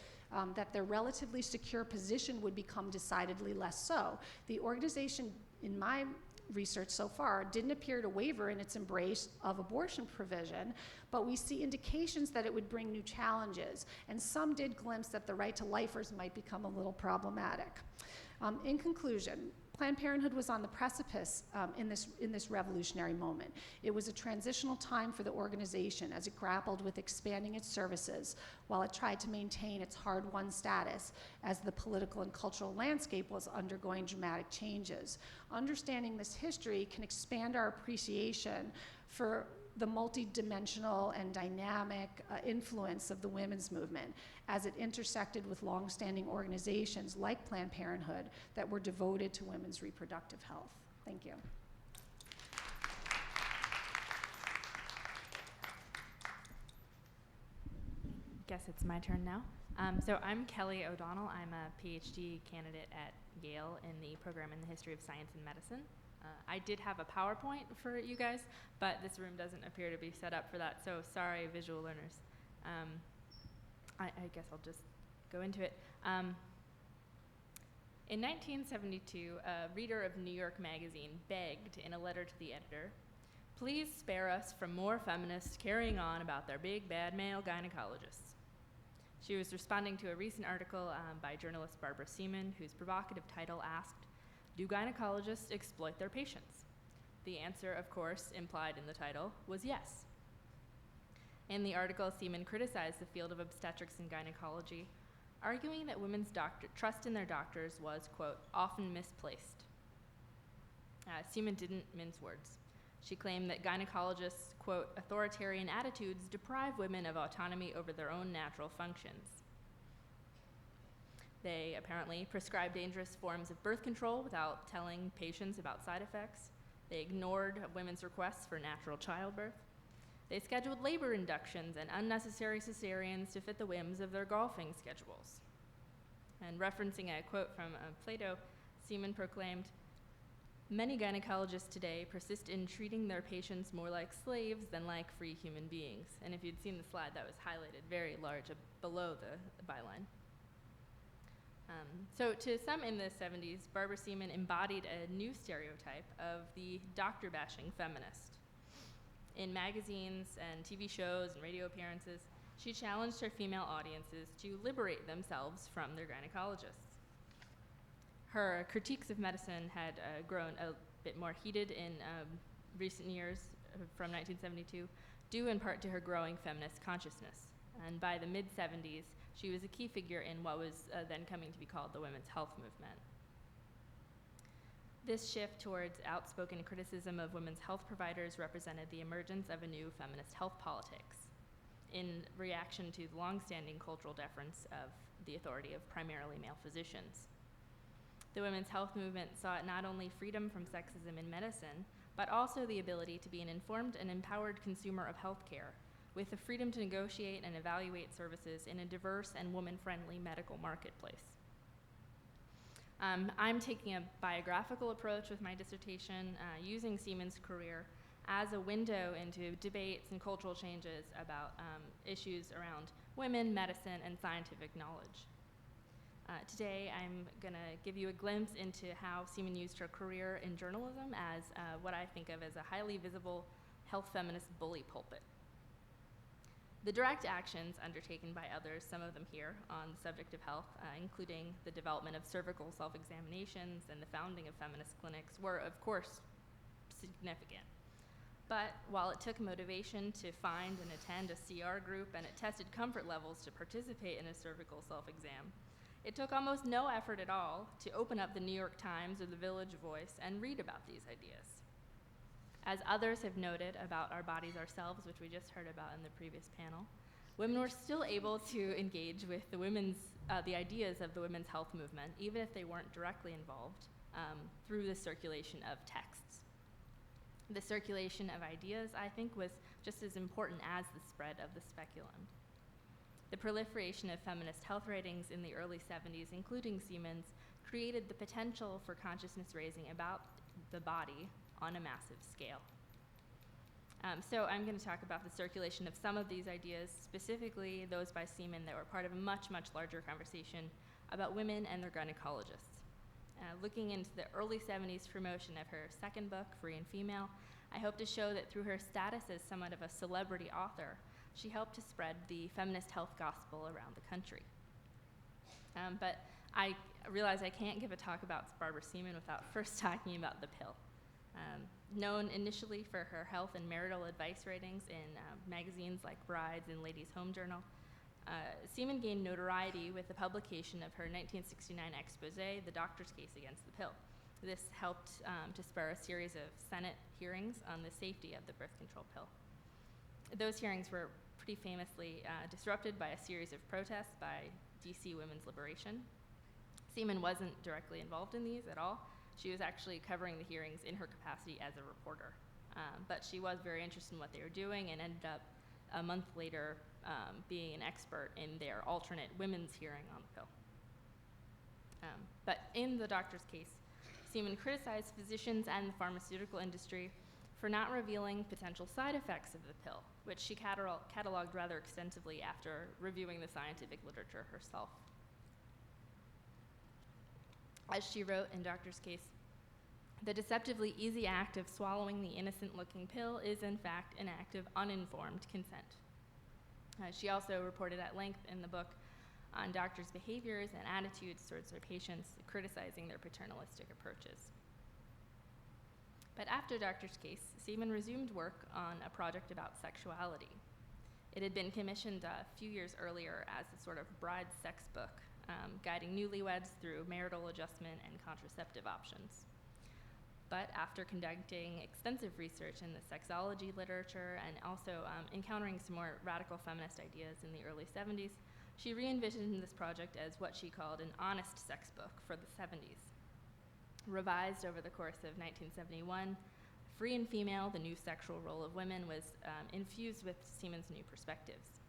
Speaker 1: that their relatively secure position would become decidedly less so. The organization, in my research so far, didn't appear to waver in its embrace of abortion provision, but we see indications that it would bring new challenges, and some did glimpse that the right-to-lifers might become a little problematic. In conclusion, Planned Parenthood was on the precipice in this revolutionary moment. It was a transitional time for the organization as it grappled with expanding its services while it tried to maintain its hard-won status as the political and cultural landscape was undergoing dramatic changes. Understanding this history can expand our appreciation for the multidimensional and dynamic influence of the women's movement as it intersected with longstanding organizations like Planned Parenthood that were devoted to women's reproductive health. Thank you.
Speaker 3: Guess it's my turn now. So I'm Kelly O'Donnell. I'm a PhD candidate at Yale in the program in the history of science and medicine. I did have a PowerPoint for you guys, but this room doesn't appear to be set up for that, so sorry, visual learners. I guess I'll just go into it. In 1972, a reader of New York Magazine begged in a letter to the editor, "Please spare us from more feminists carrying on about their big bad male gynecologists." She was responding to a recent article by journalist Barbara Seaman, whose provocative title asked, "Do gynecologists exploit their patients?" The answer, of course, implied in the title, was yes. In the article, Seaman criticized the field of obstetrics and gynecology arguing that women's trust in their doctors was, quote, often misplaced. Seaman didn't mince words. She claimed that gynecologists' quote, authoritarian attitudes deprive women of autonomy over their own natural functions. They apparently prescribed dangerous forms of birth control without telling patients about side effects. They ignored women's requests for natural childbirth. They scheduled labor inductions and unnecessary cesareans to fit the whims of their golfing schedules. And referencing a quote from Plato, Seaman proclaimed, "Many gynecologists today persist in treating their patients more like slaves than like free human beings." And if you'd seen the slide, that was highlighted very large below the byline. So to some in the 70s, Barbara Seaman embodied a new stereotype of the doctor-bashing feminist. In magazines and TV shows and radio appearances, she challenged her female audiences to liberate themselves from their gynecologists. Her critiques of medicine had grown a bit more heated in recent years from 1972, due in part to her growing feminist consciousness. And by the mid-70s, she was a key figure in what was then coming to be called the women's health movement. This shift towards outspoken criticism of women's health providers represented the emergence of a new feminist health politics in reaction to the longstanding cultural deference of the authority of primarily male physicians. The women's health movement sought not only freedom from sexism in medicine, but also the ability to be an informed and empowered consumer of healthcare, with the freedom to negotiate and evaluate services in a diverse and woman-friendly medical marketplace. I'm taking a biographical approach with my dissertation, using Seaman's career as a window into debates and cultural changes about issues around women, medicine, and scientific knowledge. Today, I'm gonna give you a glimpse into how Seaman used her career in journalism as what I think of as a highly visible health feminist bully pulpit. The direct actions undertaken by others, some of them here, on the subject of health, including the development of cervical self-examinations and the founding of feminist clinics, were, of course, significant. But while it took motivation to find and attend a CR group and it tested comfort levels to participate in a cervical self-exam, it took almost no effort at all to open up the New York Times or the Village Voice and read about these ideas. As others have noted about Our Bodies, Ourselves, which we just heard about in the previous panel, women were still able to engage with the ideas of the women's health movement, even if they weren't directly involved, through the circulation of texts. The circulation of ideas, I think, was just as important as the spread of the speculum. The proliferation of feminist health writings in the early 70s, including Seaman's, created the potential for consciousness raising about the body on a massive scale. So I'm going to talk about the circulation of some of these ideas, specifically those by Seaman that were part of a much, much larger conversation about women and their gynecologists. Looking into the early 70s promotion of her second book, Free and Female, I hope to show that through her status as somewhat of a celebrity author, she helped to spread the feminist health gospel around the country. But I realize I can't give a talk about Barbara Seaman without first talking about the pill. Known initially for her health and marital advice ratings in magazines like Brides and Ladies' Home Journal, Seaman gained notoriety with the publication of her 1969 expose, The Doctor's Case Against the Pill. This helped to spur a series of Senate hearings on the safety of the birth control pill. Those hearings were pretty famously disrupted by a series of protests by DC Women's Liberation. Seaman wasn't directly involved in these at all. She was actually covering the hearings in her capacity as a reporter. But she was very interested in what they were doing and ended up a month later being an expert in their alternate women's hearing on the pill. But in The Doctor's Case, Seaman criticized physicians and the pharmaceutical industry for not revealing potential side effects of the pill, which she cataloged rather extensively after reviewing the scientific literature herself. As she wrote in Doctor's Case, the deceptively easy act of swallowing the innocent-looking pill is, in fact, an act of uninformed consent. She also reported at length in the book on doctors' behaviors and attitudes towards their patients, criticizing their paternalistic approaches. But after Doctor's Case, Seaman resumed work on a project about sexuality. It had been commissioned a few years earlier as a sort of bride sex book guiding newlyweds through marital adjustment and contraceptive options. But after conducting extensive research in the sexology literature and also encountering some more radical feminist ideas in the early 70s, she re-envisioned this project as what she called an honest sex book for the 70s. Revised over the course of 1971, Free and Female, the New Sexual Role of Women was infused with Seaman's new perspectives.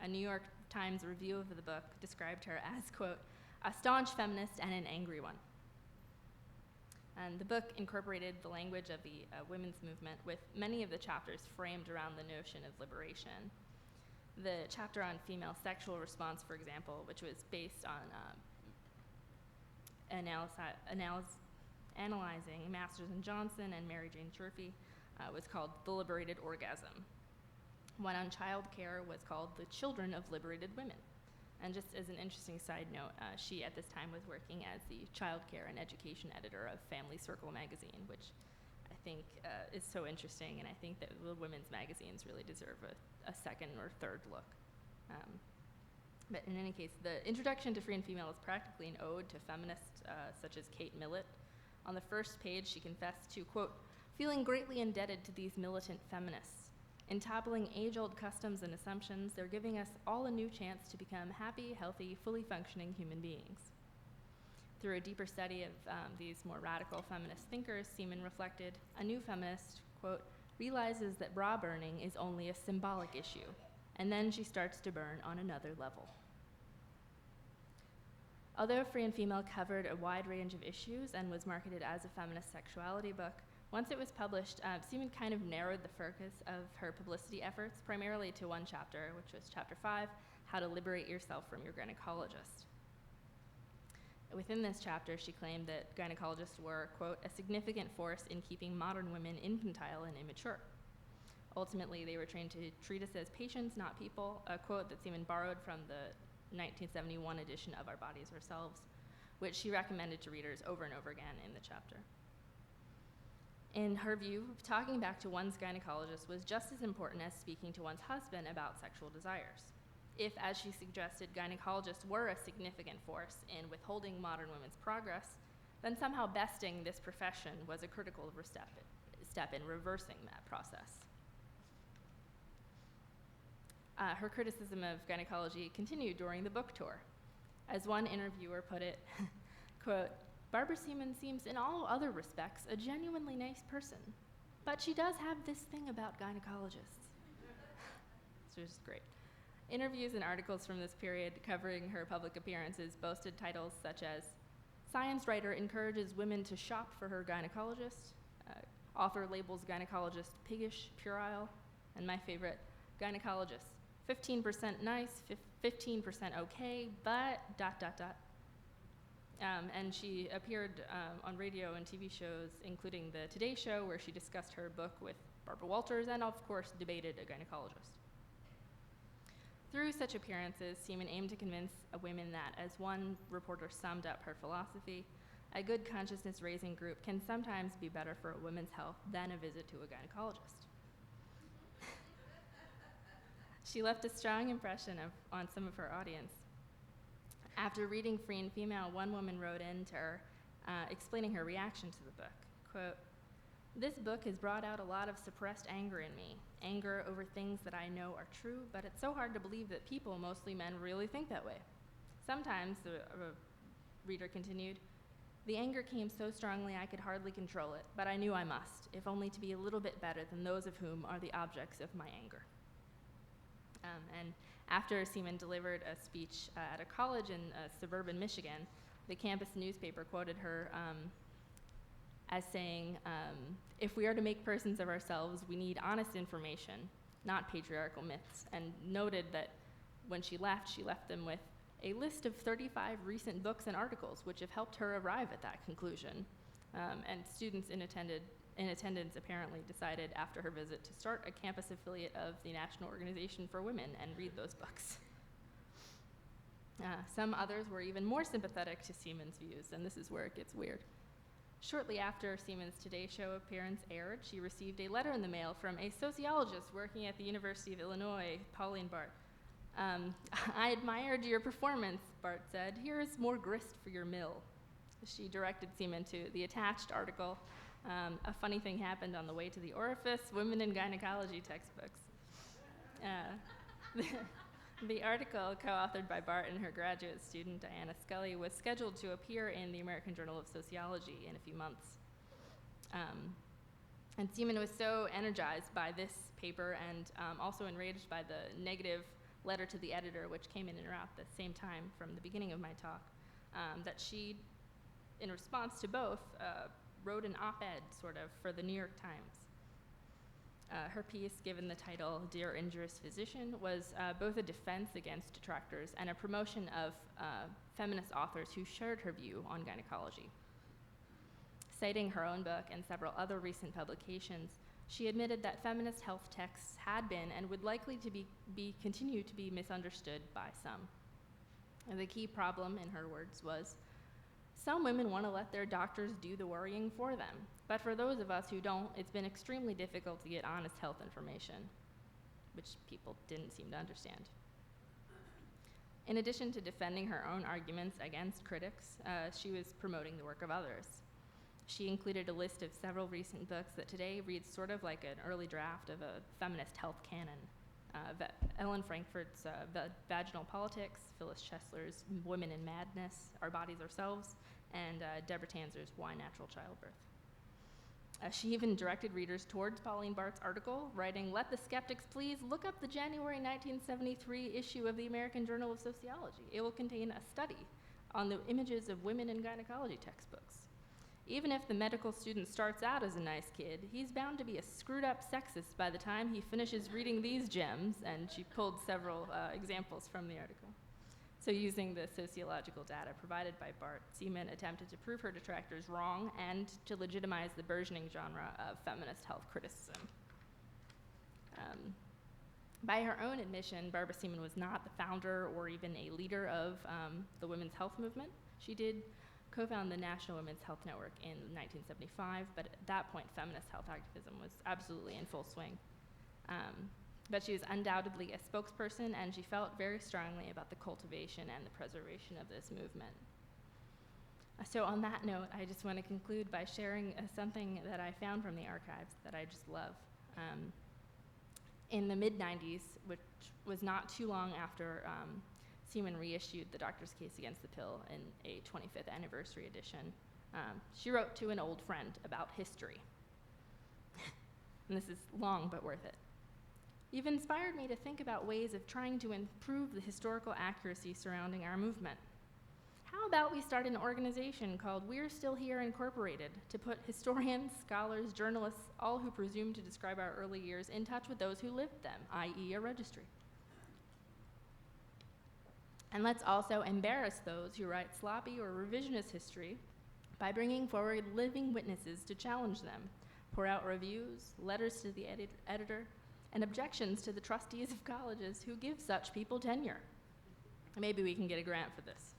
Speaker 3: A New York Times review of the book described her as, quote, a staunch feminist and an angry one. And the book incorporated the language of the women's movement, with many of the chapters framed around the notion of liberation. The chapter on female sexual response, for example, which was based on analyzing Masters and Johnson and Mary Jane Churphy, was called The Liberated Orgasm. One on child care was called The Children of Liberated Women. And just as an interesting side note, she at this time was working as the child care and education editor of Family Circle magazine, which I think is so interesting, and I think that the women's magazines really deserve a second or third look. But in any case, the introduction to Free and Female is practically an ode to feminists such as Kate Millett. On the first page, she confessed to, quote, feeling greatly indebted to these militant feminists. In toppling age-old customs and assumptions, they're giving us all a new chance to become happy, healthy, fully functioning human beings. Through a deeper study of these more radical feminist thinkers, Seaman reflected, a new feminist, quote, realizes that bra burning is only a symbolic issue, and then she starts to burn on another level. Although Free and Female covered a wide range of issues and was marketed as a feminist sexuality book, once it was published, Seaman kind of narrowed the focus of her publicity efforts primarily to one chapter, which was chapter 5, How to Liberate Yourself from Your Gynecologist. Within this chapter, she claimed that gynecologists were, quote, a significant force in keeping modern women infantile and immature. Ultimately, they were trained to treat us as patients, not people, a quote that Seaman borrowed from the 1971 edition of Our Bodies Ourselves, which she recommended to readers over and over again in the chapter. In her view, talking back to one's gynecologist was just as important as speaking to one's husband about sexual desires. If, as she suggested, gynecologists were a significant force in withholding modern women's progress, then somehow besting this profession was a critical step in reversing that process. Her criticism of gynecology continued during the book tour. As one interviewer put it, quote, Barbara Seaman seems in all other respects a genuinely nice person, but she does have this thing about gynecologists. So it's great. Interviews and articles from this period covering her public appearances boasted titles such as Science Writer Encourages Women to Shop for Her Gynecologist, Author Labels Gynecologist Piggish, Puerile, and my favorite, Gynecologist, 15% nice, 15% okay, but ... And she appeared on radio and TV shows, including the Today Show, where she discussed her book with Barbara Walters and, of course, debated a gynecologist. Through such appearances, Seaman aimed to convince women that, as one reporter summed up her philosophy, a good consciousness-raising group can sometimes be better for a woman's health than a visit to a gynecologist. She left a strong impression on some of her audience. After reading Free and Female, one woman wrote in to her explaining her reaction to the book, quote, this book has brought out a lot of suppressed anger in me, anger over things that I know are true, but it's so hard to believe that people, mostly men, really think that way. Sometimes, the reader continued, the anger came so strongly I could hardly control it, but I knew I must, if only to be a little bit better than those of whom are the objects of my anger. And after Seaman delivered a speech at a college in suburban Michigan, the campus newspaper quoted her as saying, if we are to make persons of ourselves, we need honest information, not patriarchal myths, and noted that when she left them with a list of 35 recent books and articles which have helped her arrive at that conclusion. And students in attendance apparently decided after her visit to start a campus affiliate of the National Organization for Women and read those books. Some others were even more sympathetic to Seaman's views, and this is where it gets weird. Shortly after Seaman's Today Show appearance aired, she received a letter in the mail from a sociologist working at the University of Illinois, Pauline Bart. I admired your performance, Bart said. Here's more grist for your mill. She directed Seaman to the attached article. A funny thing happened on the way to the orifice, women in gynecology textbooks. The article, co-authored by Bart and her graduate student, Diana Scully, was scheduled to appear in the American Journal of Sociology in a few months. And Seaman was so energized by this paper and also enraged by the negative letter to the editor, which came in and around the same time from the beginning of my talk, that she, in response to both, wrote an op-ed, sort of, for the New York Times. Her piece, given the title Dear Injurious Physician, was both a defense against detractors and a promotion of feminist authors who shared her view on gynecology. Citing her own book and several other recent publications, she admitted that feminist health texts had been and would likely to continue to be misunderstood by some. And the key problem, in her words, was some women want to let their doctors do the worrying for them, but for those of us who don't, it's been extremely difficult to get honest health information, which people didn't seem to understand. In addition to defending her own arguments against critics, she was promoting the work of others. She included a list of several recent books that today reads sort of like an early draft of a feminist health canon. Ellen Frankfurt's Vaginal Politics, Phyllis Chesler's Women in Madness, Our Bodies Ourselves, and Deborah Tanzer's Why Natural Childbirth. She even directed readers towards Pauline Bart's article, writing, "Let the skeptics please look up the January 1973 issue of the American Journal of Sociology. It will contain a study on the images of women in gynecology textbooks. Even if the medical student starts out as a nice kid, he's bound to be a screwed up sexist by the time he finishes reading these gems," and she pulled several examples from the article. So using the sociological data provided by Bart, Seaman attempted to prove her detractors wrong and to legitimize the burgeoning genre of feminist health criticism. By her own admission, Barbara Seaman was not the founder or even a leader of the women's health movement. She did co-found the National Women's Health Network in 1975, but at that point, feminist health activism was absolutely in full swing. But she was undoubtedly a spokesperson, and she felt very strongly about the cultivation and the preservation of this movement. So on that note, I just want to conclude by sharing something that I found from the archives that I just love. In the mid-90s, which was not too long after Seaman reissued The Doctor's Case Against the Pill in a 25th anniversary edition, she wrote to an old friend about history. And this is long but worth it. "You've inspired me to think about ways of trying to improve the historical accuracy surrounding our movement. How about we start an organization called We're Still Here Incorporated to put historians, scholars, journalists, all who presume to describe our early years, in touch with those who lived them, i.e. a registry. And let's also embarrass those who write sloppy or revisionist history by bringing forward living witnesses to challenge them, pour out reviews, letters to the editor, and objections to the trustees of colleges who give such people tenure. Maybe we can get a grant for this.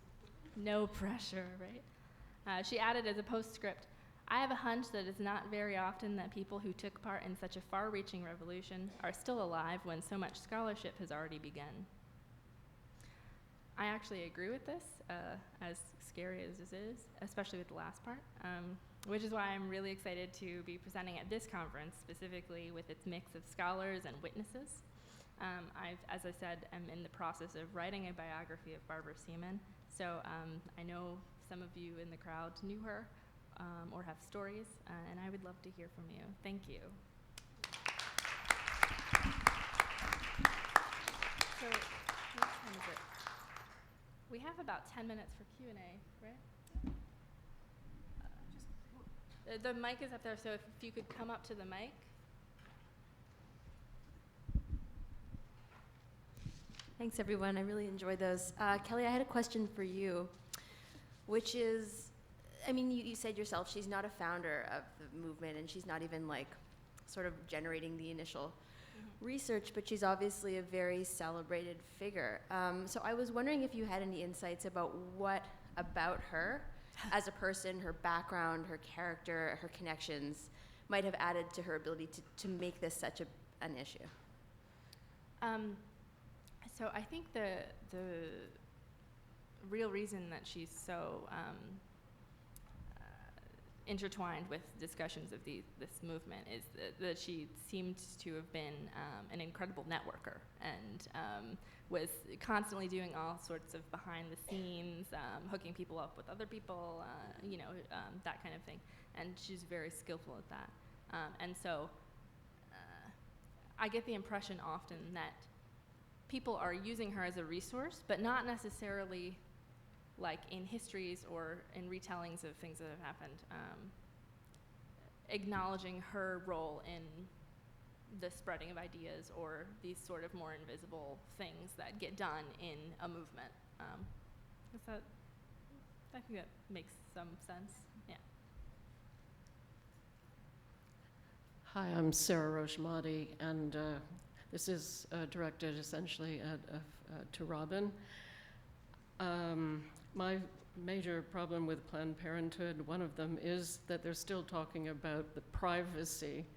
Speaker 3: No pressure, right?" She added as a postscript, "I have a hunch that it's not very often that people who took part in such a far-reaching revolution are still alive when so much scholarship has already begun." I actually agree with this, as scary as this is, especially with the last part, which is why I'm really excited to be presenting at this conference, specifically with its mix of scholars and witnesses. As I said, am in the process of writing a biography of Barbara Seaman, so I know some of you in the crowd knew her or have stories, and I would love to hear from you. Thank you. So, what time is it? We have about 10 minutes for Q&A, right? The mic is up there, so if you could come up to the mic.
Speaker 4: Thanks, everyone. I really enjoyed those. Kelly, I had a question for you, which is, I mean, you said yourself she's not a founder of the movement, and she's not even, like, sort of generating the initial research, but she's obviously a very celebrated figure. So I was wondering if you had any insights about what about her as a person, her background, her character, her connections, might have added to her ability to make this such an issue.
Speaker 3: So I think the real reason that she's so intertwined with discussions of this movement is that she seemed to have been an incredible networker and was constantly doing all sorts of behind the scenes, hooking people up with other people, that kind of thing. And she's very skillful at that. And so I get the impression often that people are using her as a resource, but not necessarily like in histories or in retellings of things that have happened, acknowledging her role in the spreading of ideas or these sort of more invisible things that get done in a movement. I think that makes some sense, yeah.
Speaker 5: Hi, I'm Sarah Rojmati, and this is directed essentially to Robyn. My major problem with Planned Parenthood, one of them is that they're still talking about the privacy,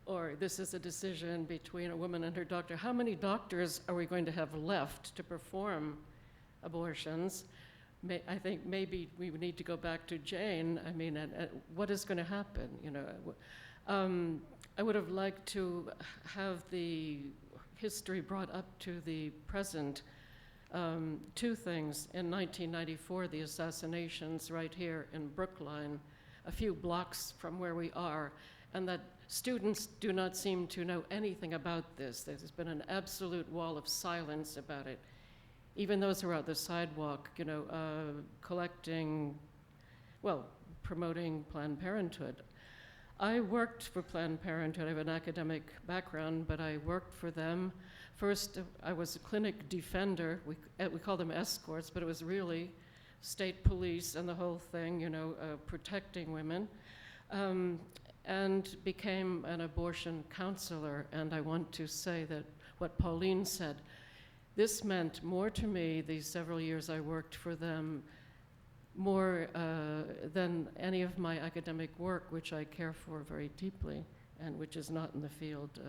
Speaker 5: or this is a decision between a woman and her doctor. How many doctors are we going to have left to perform abortions? I think maybe we would need to go back to Jane. I mean, what is going to happen? I would have liked to have the history brought up to the present. Two things. In 1994, the assassinations right here in Brookline, a few blocks from where we are, and that students do not seem to know anything about this. There's been an absolute wall of silence about it. Even those who are out the sidewalk, promoting Planned Parenthood. I worked for Planned Parenthood. I have an academic background, but I worked for them. First, I was a clinic defender. We call them escorts, but it was really state police and the whole thing, protecting women, and became an abortion counselor. And I want to say that what Pauline said, this meant more to me these several years I worked for them, more than any of my academic work, which I care for very deeply and which is not in the field.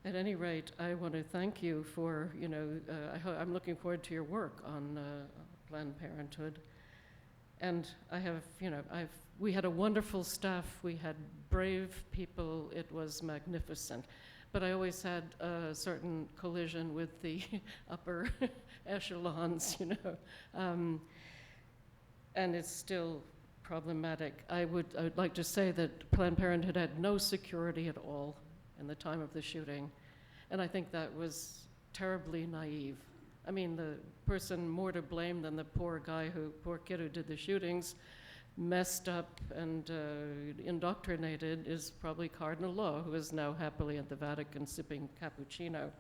Speaker 5: At any rate, I want to thank you for, I'm looking forward to your work on Planned Parenthood. And we had a wonderful staff. We had brave people. It was magnificent. But I always had a certain collision with the upper echelons, and it's still problematic. I would like to say that Planned Parenthood had no security at all in the time of the shooting, and I think that was terribly naive. I mean, the person more to blame than the poor kid who did the shootings, messed up and indoctrinated, is probably Cardinal Law, who is now happily at the Vatican sipping cappuccino.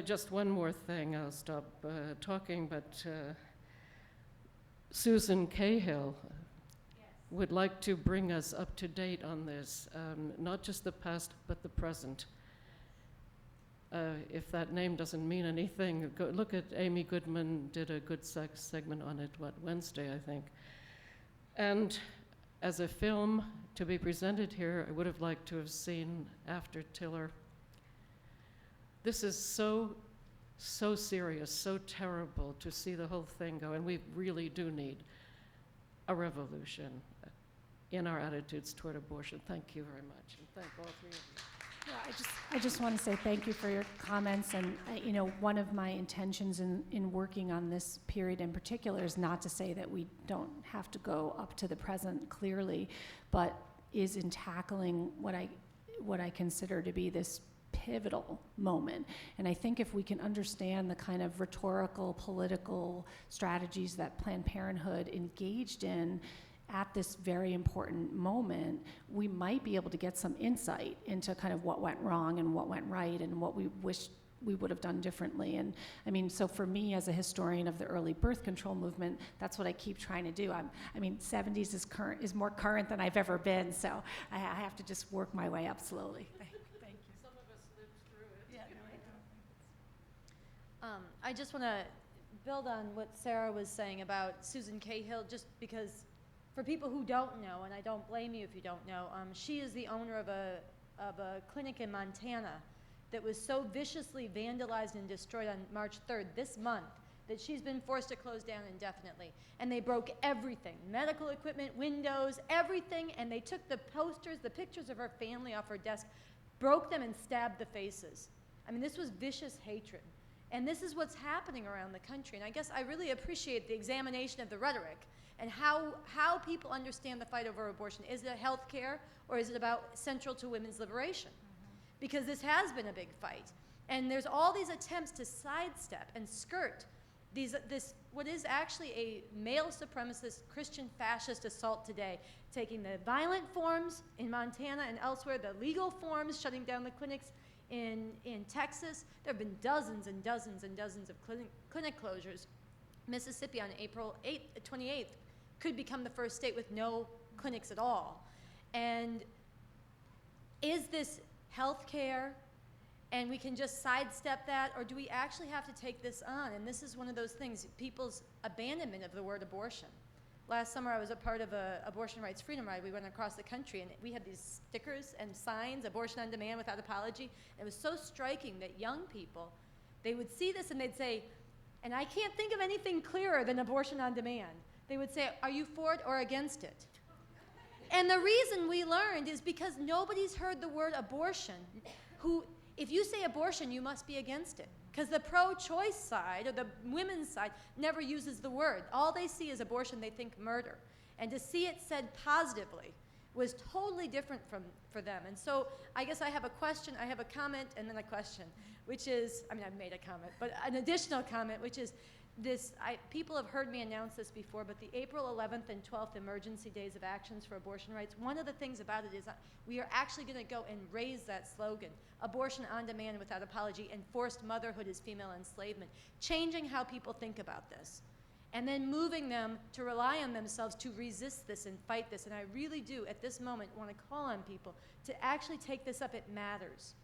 Speaker 5: Just one more thing, I'll stop talking, but Susan Cahill would like to bring us up to date on this, not just the past, but the present. If that name doesn't mean anything, go look at Amy Goodman, did a good segment on it, Wednesday, I think. And as a film to be presented here, I would have liked to have seen After Tiller. This is so serious, so terrible to see the whole thing go, and we really do need a revolution in our attitudes toward abortion. Thank you very much, and thank all three of you.
Speaker 1: Yeah, I just want to say thank you for your comments, and one of my intentions in working on this period in particular is not to say that we don't have to go up to the present clearly, but is in tackling what I consider to be this pivotal moment. And I think if we can understand the kind of rhetorical, political strategies that Planned Parenthood engaged in at this very important moment, we might be able to get some insight into kind of what went wrong and what went right and what we wish we would have done differently. And I mean, so for me as a historian of the early birth control movement, that's what I keep trying to do. 70s is more current than I've ever been, so I have to just work my way up slowly. Thank you.
Speaker 5: Some of us lived through it.
Speaker 1: Yeah,
Speaker 6: I just want to build on what Sarah was saying about Susan Cahill, just because for people who don't know, and I don't blame you if you don't know, she is the owner of a clinic in Montana that was so viciously vandalized and destroyed on March 3rd, this month, that she's been forced to close down indefinitely. And they broke everything, medical equipment, windows, everything, and they took the posters, the pictures of her family off her desk, broke them and stabbed the faces. I mean, this was vicious hatred. And this is what's happening around the country. And I guess I really appreciate the examination of the rhetoric and how people understand the fight over abortion. Is it health care, or is it about central to women's liberation? Because this has been a big fight. And there's all these attempts to sidestep and skirt this what is actually a male supremacist Christian fascist assault today, taking the violent forms in Montana and elsewhere, the legal forms, shutting down the clinics in Texas. There have been dozens and dozens and dozens of clinic closures. Mississippi on April 28th could become the first state with no clinics at all. And is this health care, and we can just sidestep that, or do we actually have to take this on? And this is one of those things, people's abandonment of the word abortion. Last summer I was a part of an abortion rights freedom ride. We went across the country and we had these stickers and signs, abortion on demand without apology. It was so striking that young people, they would see this and they'd say, and I can't think of anything clearer than abortion on demand. They would say, are you for it or against it? And the reason we learned is because nobody's heard the word abortion. If you say abortion, you must be against it. Because the pro-choice side, or the women's side, never uses the word. All they see is abortion, they think murder. And to see it said positively was totally different for them. And so I guess I have a question, I have a comment, and then a question, which is, I mean, I've made a comment, but an additional comment, which is this, people have heard me announce this before, but the April 11th and 12th emergency days of actions for abortion rights, one of the things about it is we are actually going to go and raise that slogan, abortion on demand without apology, and forced motherhood is female enslavement, changing how people think about this, and then moving them to rely on themselves to resist this and fight this. And I really do, at this moment, want to call on people to actually take this up. It matters.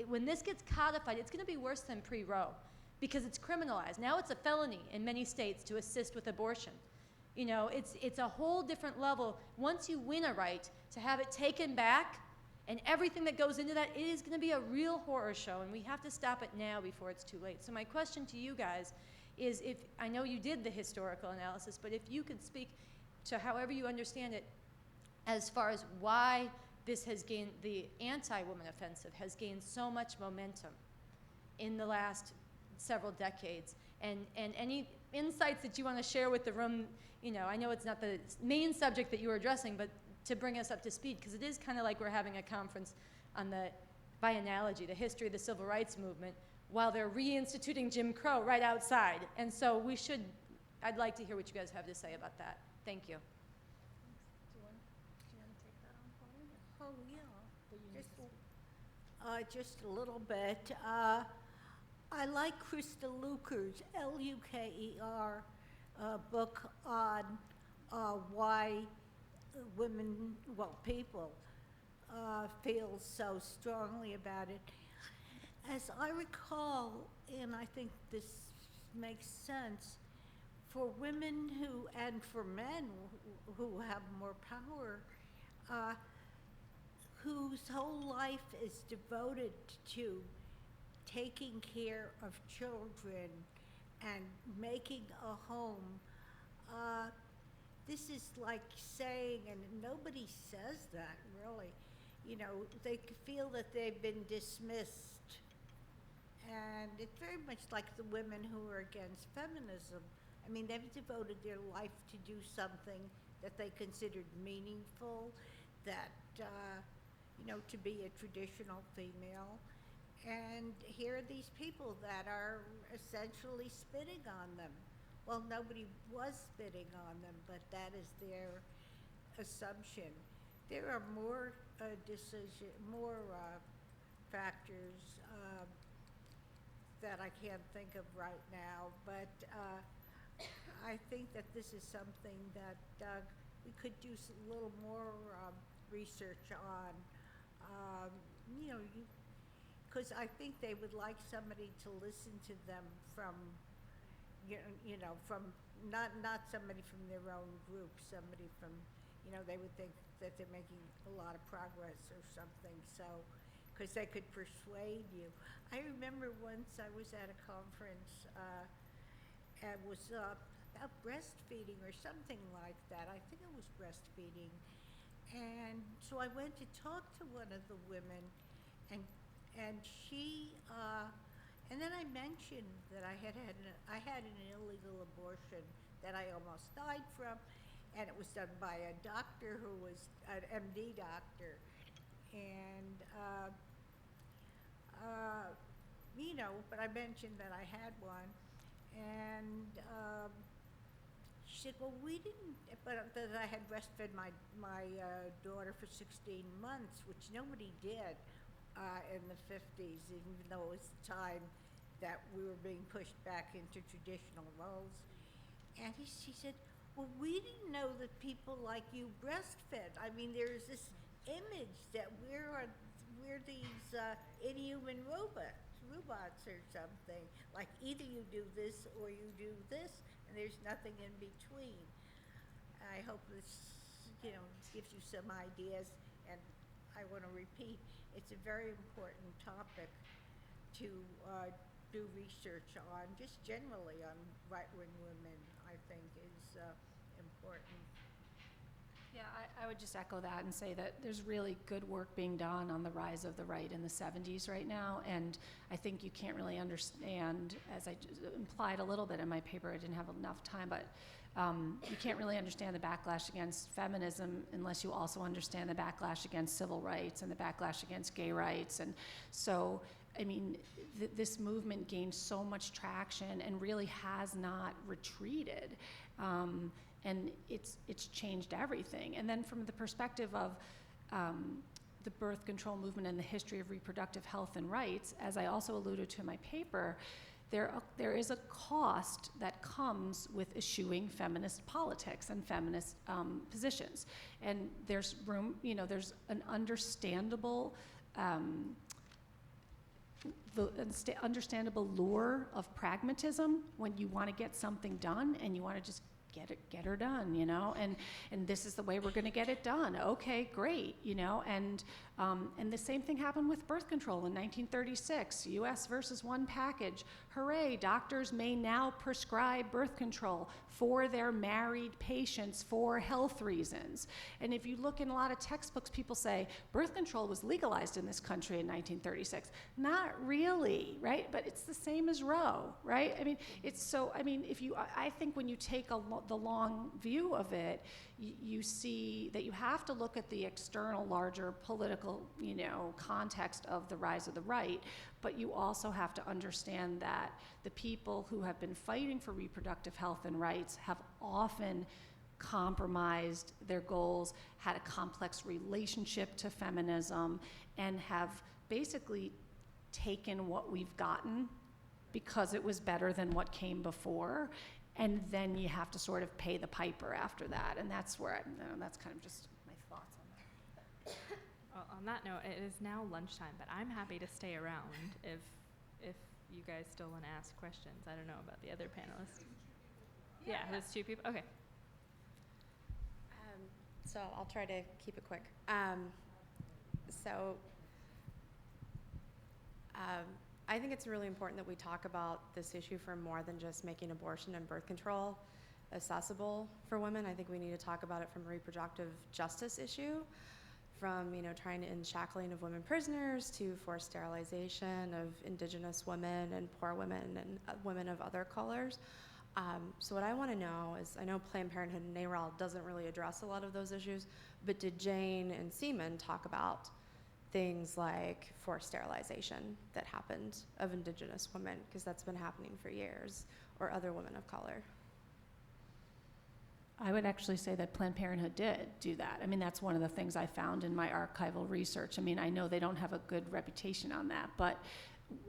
Speaker 6: When this gets codified, it's going to be worse than pre-Roe, because it's criminalized. Now it's a felony in many states to assist with abortion. You know, it's a whole different level. Once you win a right, to have it taken back and everything that goes into that, it is going to be a real horror show, and we have to stop it now before it's too late. So my question to you guys is, if I know you did the historical analysis, but if you could speak to however you understand it as far as why this has gained, the anti-woman offensive has gained so much momentum in the last several decades, and any insights that you want to share with the room. You know, I know it's not the main subject that you were addressing, but to bring us up to speed, because it is kind of like we're having a conference on by analogy, the history of the civil rights movement, while they're reinstituting Jim Crow right outside. And so I'd like to hear what you guys have to say about that. Thank you.
Speaker 2: Do you want to take that on, Pauline? Oh, yeah. Just a little bit. I like Krista Luker's, Luker, book on why women, people feel so strongly about it. As I recall, and I think this makes sense, for women and for men who have more power, whose whole life is devoted to taking care of children and making a home, this is like saying, and nobody says that really, you know, they feel that they've been dismissed. And it's very much like the women who are against feminism. I mean, they've devoted their life to do something that they considered meaningful, that, you know, to be a traditional female. And here are these people that are essentially spitting on them. Well, nobody was spitting on them, but that is their assumption. There are more factors that I can't think of right now, but I think that this is something that we could do a little more research on. You know, because I think they would like somebody to listen to them from, you know, from not somebody from their own group, somebody from, you know, they would think that they're making a lot of progress or something. So because they could persuade you. I remember once I was at a conference and was about breastfeeding or something like that. I think it was breastfeeding. And so I went to talk to one of the women, and she, and then I mentioned that I had an illegal abortion that I almost died from, and it was done by a doctor who was an MD doctor, and you know, but I mentioned that I had one, and she said, well, we didn't, but that I had breastfed my daughter for 16 months, which nobody did in the 50s, even though it was the time that we were being pushed back into traditional roles. And she said, well, we didn't know that people like you breastfed. I mean, there's this image that we're these inhuman robots or something. Like either you do this or you do this, and there's nothing in between. I hope this, you know, gives you some ideas, and I want to repeat, it's a very important topic to do research on, just generally on right-wing women, I think is important.
Speaker 1: Yeah, I would just echo that and say that there's really good work being done on the rise of the right in the 70s right now, and I think you can't really understand, as I implied a little bit in my paper, I didn't have enough time, but you can't really understand the backlash against feminism unless you also understand the backlash against civil rights and the backlash against gay rights. And so, I mean, this movement gained so much traction and really has not retreated. And it's changed everything. And then from the perspective of the birth control movement and the history of reproductive health and rights, as I also alluded to in my paper, there is a cost that comes with eschewing feminist politics and feminist positions. And there's room, you know, there's an understandable understandable lure of pragmatism when you want to get something done and you want to just get her done, you know, and this is the way we're going to get it done. Okay, great, you know, and the same thing happened with birth control in 1936, U.S. versus one package. Hooray, doctors may now prescribe birth control for their married patients for health reasons. And if you look in a lot of textbooks, people say birth control was legalized in this country in 1936. Not really, right? But it's the same as Roe, right? I mean, it's so, I mean, I think when you take the long view of it, you see that you have to look at the external, larger political, you know, context of the rise of the right, but you also have to understand that the people who have been fighting for reproductive health and rights have often compromised their goals, had a complex relationship to feminism, and have basically taken what we've gotten because it was better than what came before. And then you have to sort of pay the piper after that. And that's where that's kind of just my thoughts on that.
Speaker 3: Well, on that note, it is now lunchtime, but I'm happy to stay around if you guys still want to ask questions. I don't know about the other panelists. Yeah, there's two people. Okay.
Speaker 7: So I'll try to keep it quick. I think it's really important that we talk about this issue for more than just making abortion and birth control accessible for women. I think we need to talk about it from a reproductive justice issue, from, you know, trying to end shackling of women prisoners to forced sterilization of indigenous women and poor women and women of other colors. So what I want to know is, I know Planned Parenthood and NARAL doesn't really address a lot of those issues, but did Jane and Seaman talk about things like forced sterilization that happened of indigenous women, because that's been happening for years, or other women of color?
Speaker 1: I would actually say that Planned Parenthood did do that. I mean, that's one of the things I found in my archival research. I mean, I know they don't have a good reputation on that, but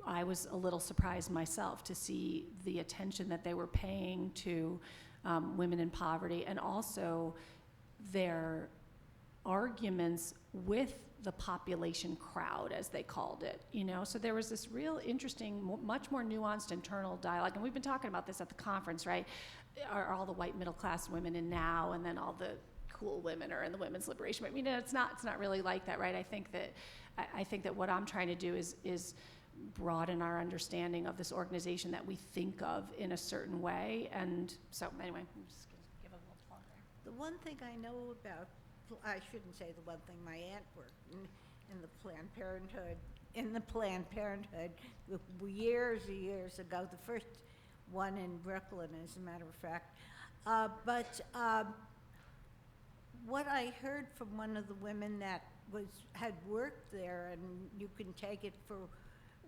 Speaker 1: I was a little surprised myself to see the attention that they were paying to women in poverty, and also their arguments with the population crowd, as they called it, you know. So there was this real interesting, much more nuanced internal dialogue, and we've been talking about this at the conference, right? Are all the white middle class women in now, and then all the cool women are in the women's liberation. I mean, it's not really like that, right? I think that what I'm trying to do is broaden our understanding of this organization that we think of in a certain way. And so anyway, I'm just gonna give a little plug there.
Speaker 2: The one thing I know about, I shouldn't say the one thing, my aunt worked in the Planned Parenthood, years and years ago, the first one in Brooklyn, as a matter of fact. But what I heard from one of the women that had worked there, and you can take it for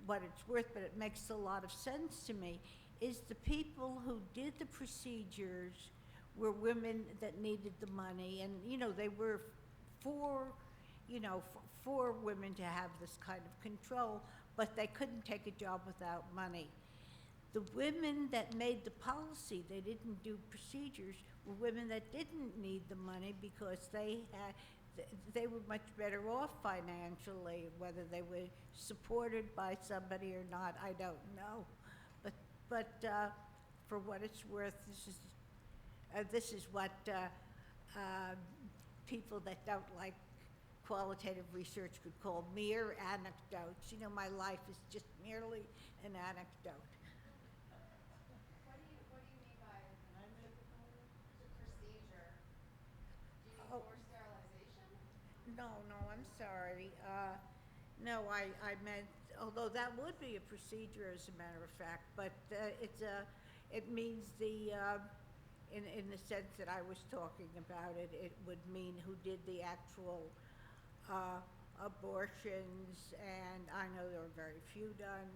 Speaker 2: what it's worth, but it makes a lot of sense to me, is the people who did the procedures were women that needed the money, and they were for women to have this kind of control, but they couldn't take a job without money. The women that made the policy, they didn't do procedures, were women that didn't need the money because they were much better off financially. Whether they were supported by somebody or not, I don't know. But for what it's worth, this is what people that don't like qualitative research could call mere anecdotes. My life is just merely an anecdote.
Speaker 8: What do you mean by procedure? Do you mean forced sterilization?
Speaker 2: No, I'm sorry. No, I meant, although that would be a procedure as a matter of fact, but it means in the sense that I was talking about it, it would mean who did the actual abortions, and I know there were very few done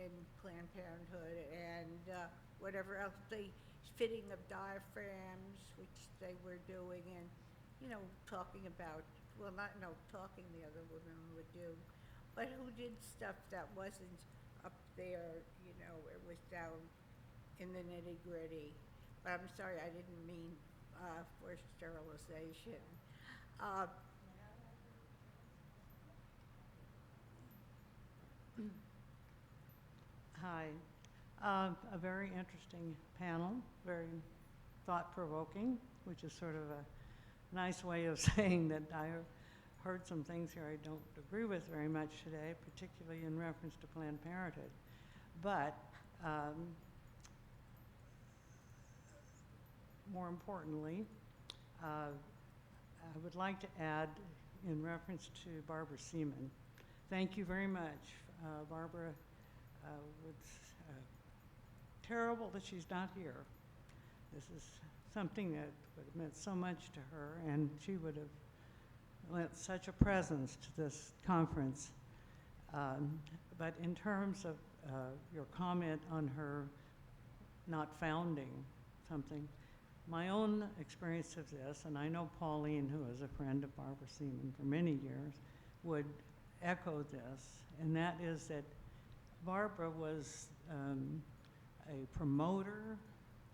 Speaker 2: in Planned Parenthood, and whatever else, the fitting of diaphragms, which they were doing, and talking about, well, not talking the other women would do, but who did stuff that wasn't up there, it was down in the nitty-gritty. But I'm sorry, I didn't mean forced sterilization.
Speaker 9: Hi. A very interesting panel, very thought-provoking, which is sort of a nice way of saying that I heard some things here I don't agree with very much today, particularly in reference to Planned Parenthood. But more importantly, I would like to add, in reference to Barbara Seaman, thank you very much. Barbara, it's terrible that she's not here. This is something that would have meant so much to her, and she would have lent such a presence to this conference. But in terms of your comment on her not founding something, my own experience of this, and I know Pauline, who is a friend of Barbara Seaman for many years, would echo this, and that is that Barbara was a promoter.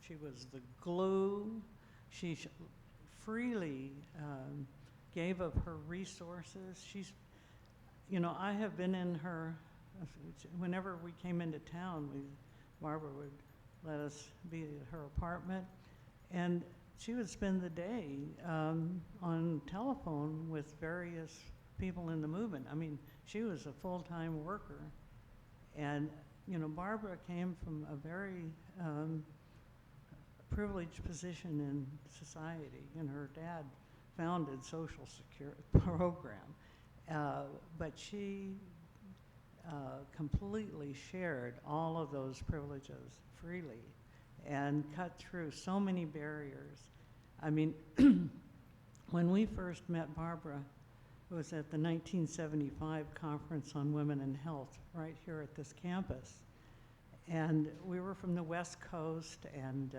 Speaker 9: She was the glue. She freely gave of her resources. I have been in her, whenever we came into town, Barbara would let us be at her apartment, and she would spend the day on telephone with various people in the movement. I mean, she was a full-time worker. And, Barbara came from a very privileged position in society, and her dad founded Social Security program. But she completely shared all of those privileges freely and cut through so many barriers. I mean, when we first met Barbara, it was at the 1975 Conference on Women and Health right here at this campus. And we were from the West Coast and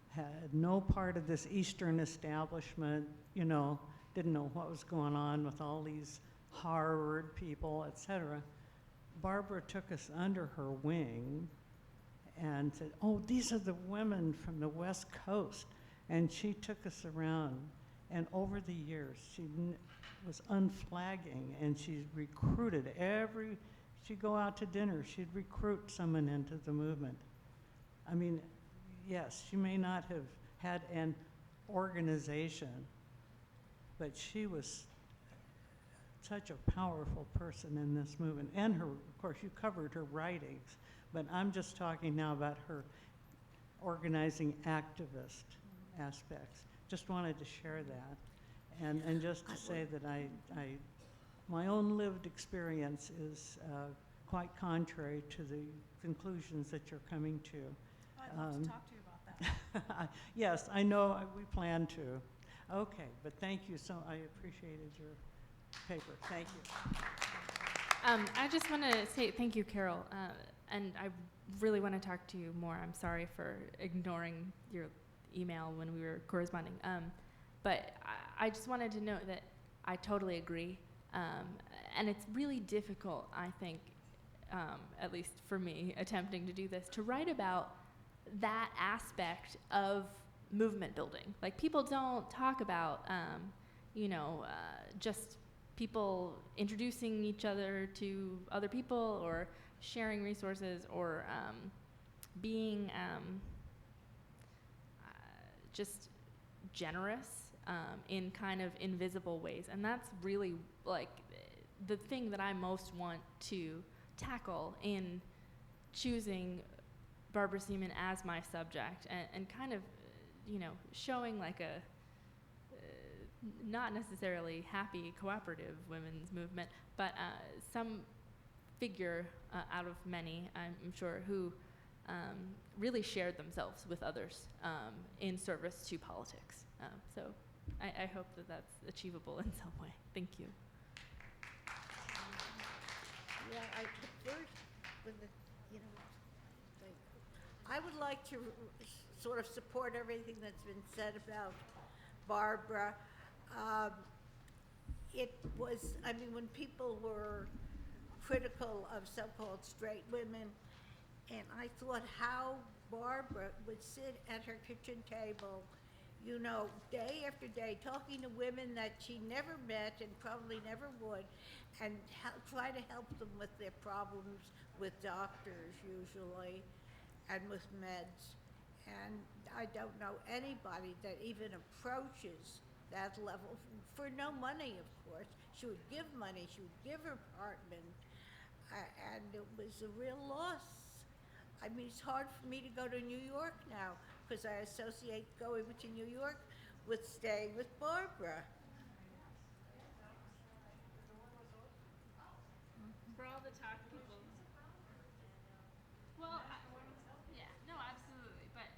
Speaker 9: had no part of this Eastern establishment, didn't know what was going on with all these Harvard people, et cetera. Barbara took us under her wing and said, oh, these are the women from the West Coast. And she took us around. And over the years, she was unflagging, and she recruited she'd go out to dinner, she'd recruit someone into the movement. I mean, yes, she may not have had an organization, but she was such a powerful person in this movement. And her, of course, you covered her writings, but I'm just talking now about her organizing activist aspects. Just wanted to share that. And just to say that my own lived experience is quite contrary to the conclusions that you're coming to.
Speaker 6: I'd love to talk to you about that.
Speaker 9: Yes, I know, we plan to. Okay, but thank you so, I appreciated your paper, thank you.
Speaker 3: I just want to say thank you, Carol, and I really want to talk to you more. I'm sorry for ignoring your email when we were corresponding, but I just wanted to note that I totally agree, and it's really difficult, I think, at least for me, attempting to do this, to write about that aspect of movement building. Like, people don't talk about, just people introducing each other to other people, or sharing resources, or being just generous in kind of invisible ways. And that's really like the thing that I most want to tackle in choosing Barbara Seaman as my subject, and kind of, showing like a not necessarily happy cooperative women's movement, but some figure out of many, I'm sure, who really shared themselves with others in service to politics. So I hope that that's achievable in some way. Thank you.
Speaker 2: Yeah, I would like to sort of support everything that's been said about Barbara. It was, when people were critical of so-called straight women, and I thought how Barbara would sit at her kitchen table, day after day, talking to women that she never met and probably never would, and try to help them with their problems with doctors usually, and with meds. And I don't know anybody that even approaches that level for no money, of course. She would give money, she would give her apartment, and it was a real loss. It's hard for me to go to New York now, because I associate going to New York with staying with Barbara.
Speaker 3: For all the talk people. Well, yeah, no, absolutely. But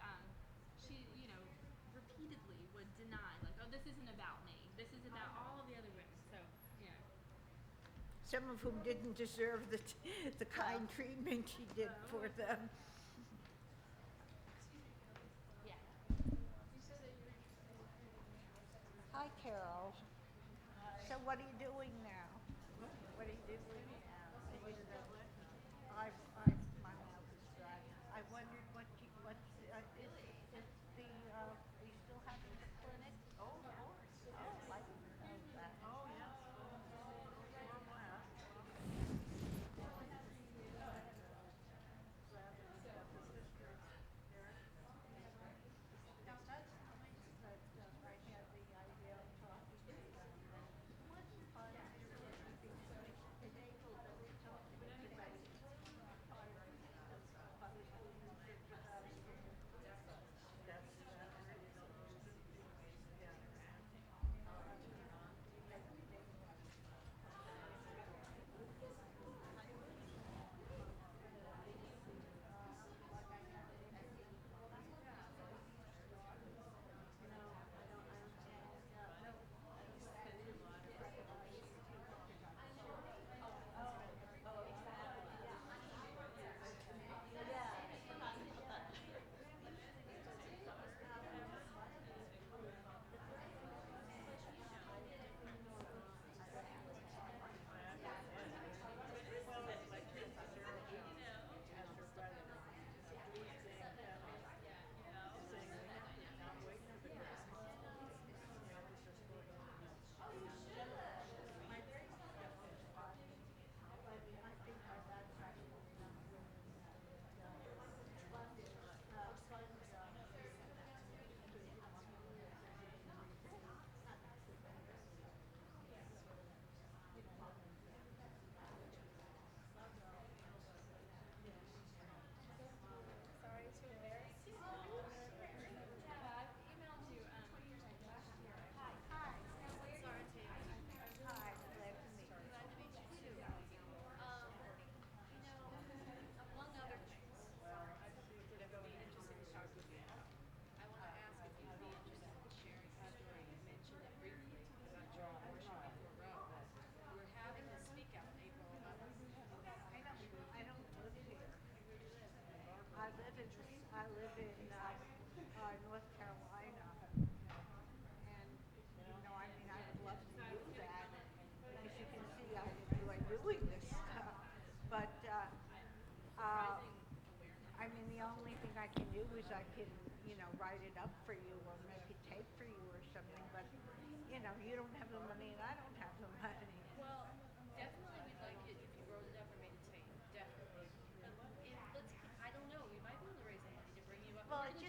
Speaker 3: she, repeatedly would deny, like, oh, this isn't about me. This is about all of the other women. So, yeah.
Speaker 2: Some of whom didn't deserve the kind treatment she did for them.
Speaker 3: Yeah.
Speaker 2: Hi, Carol. So what are you doing now? What are you doing now? My mouth is dry. I wondered are you still having the clinic? Oh, of course. Oh, I didn't know that. Oh, yeah. The only thing I can do is I can, write it up for you or make a tape for you or something, but, you don't have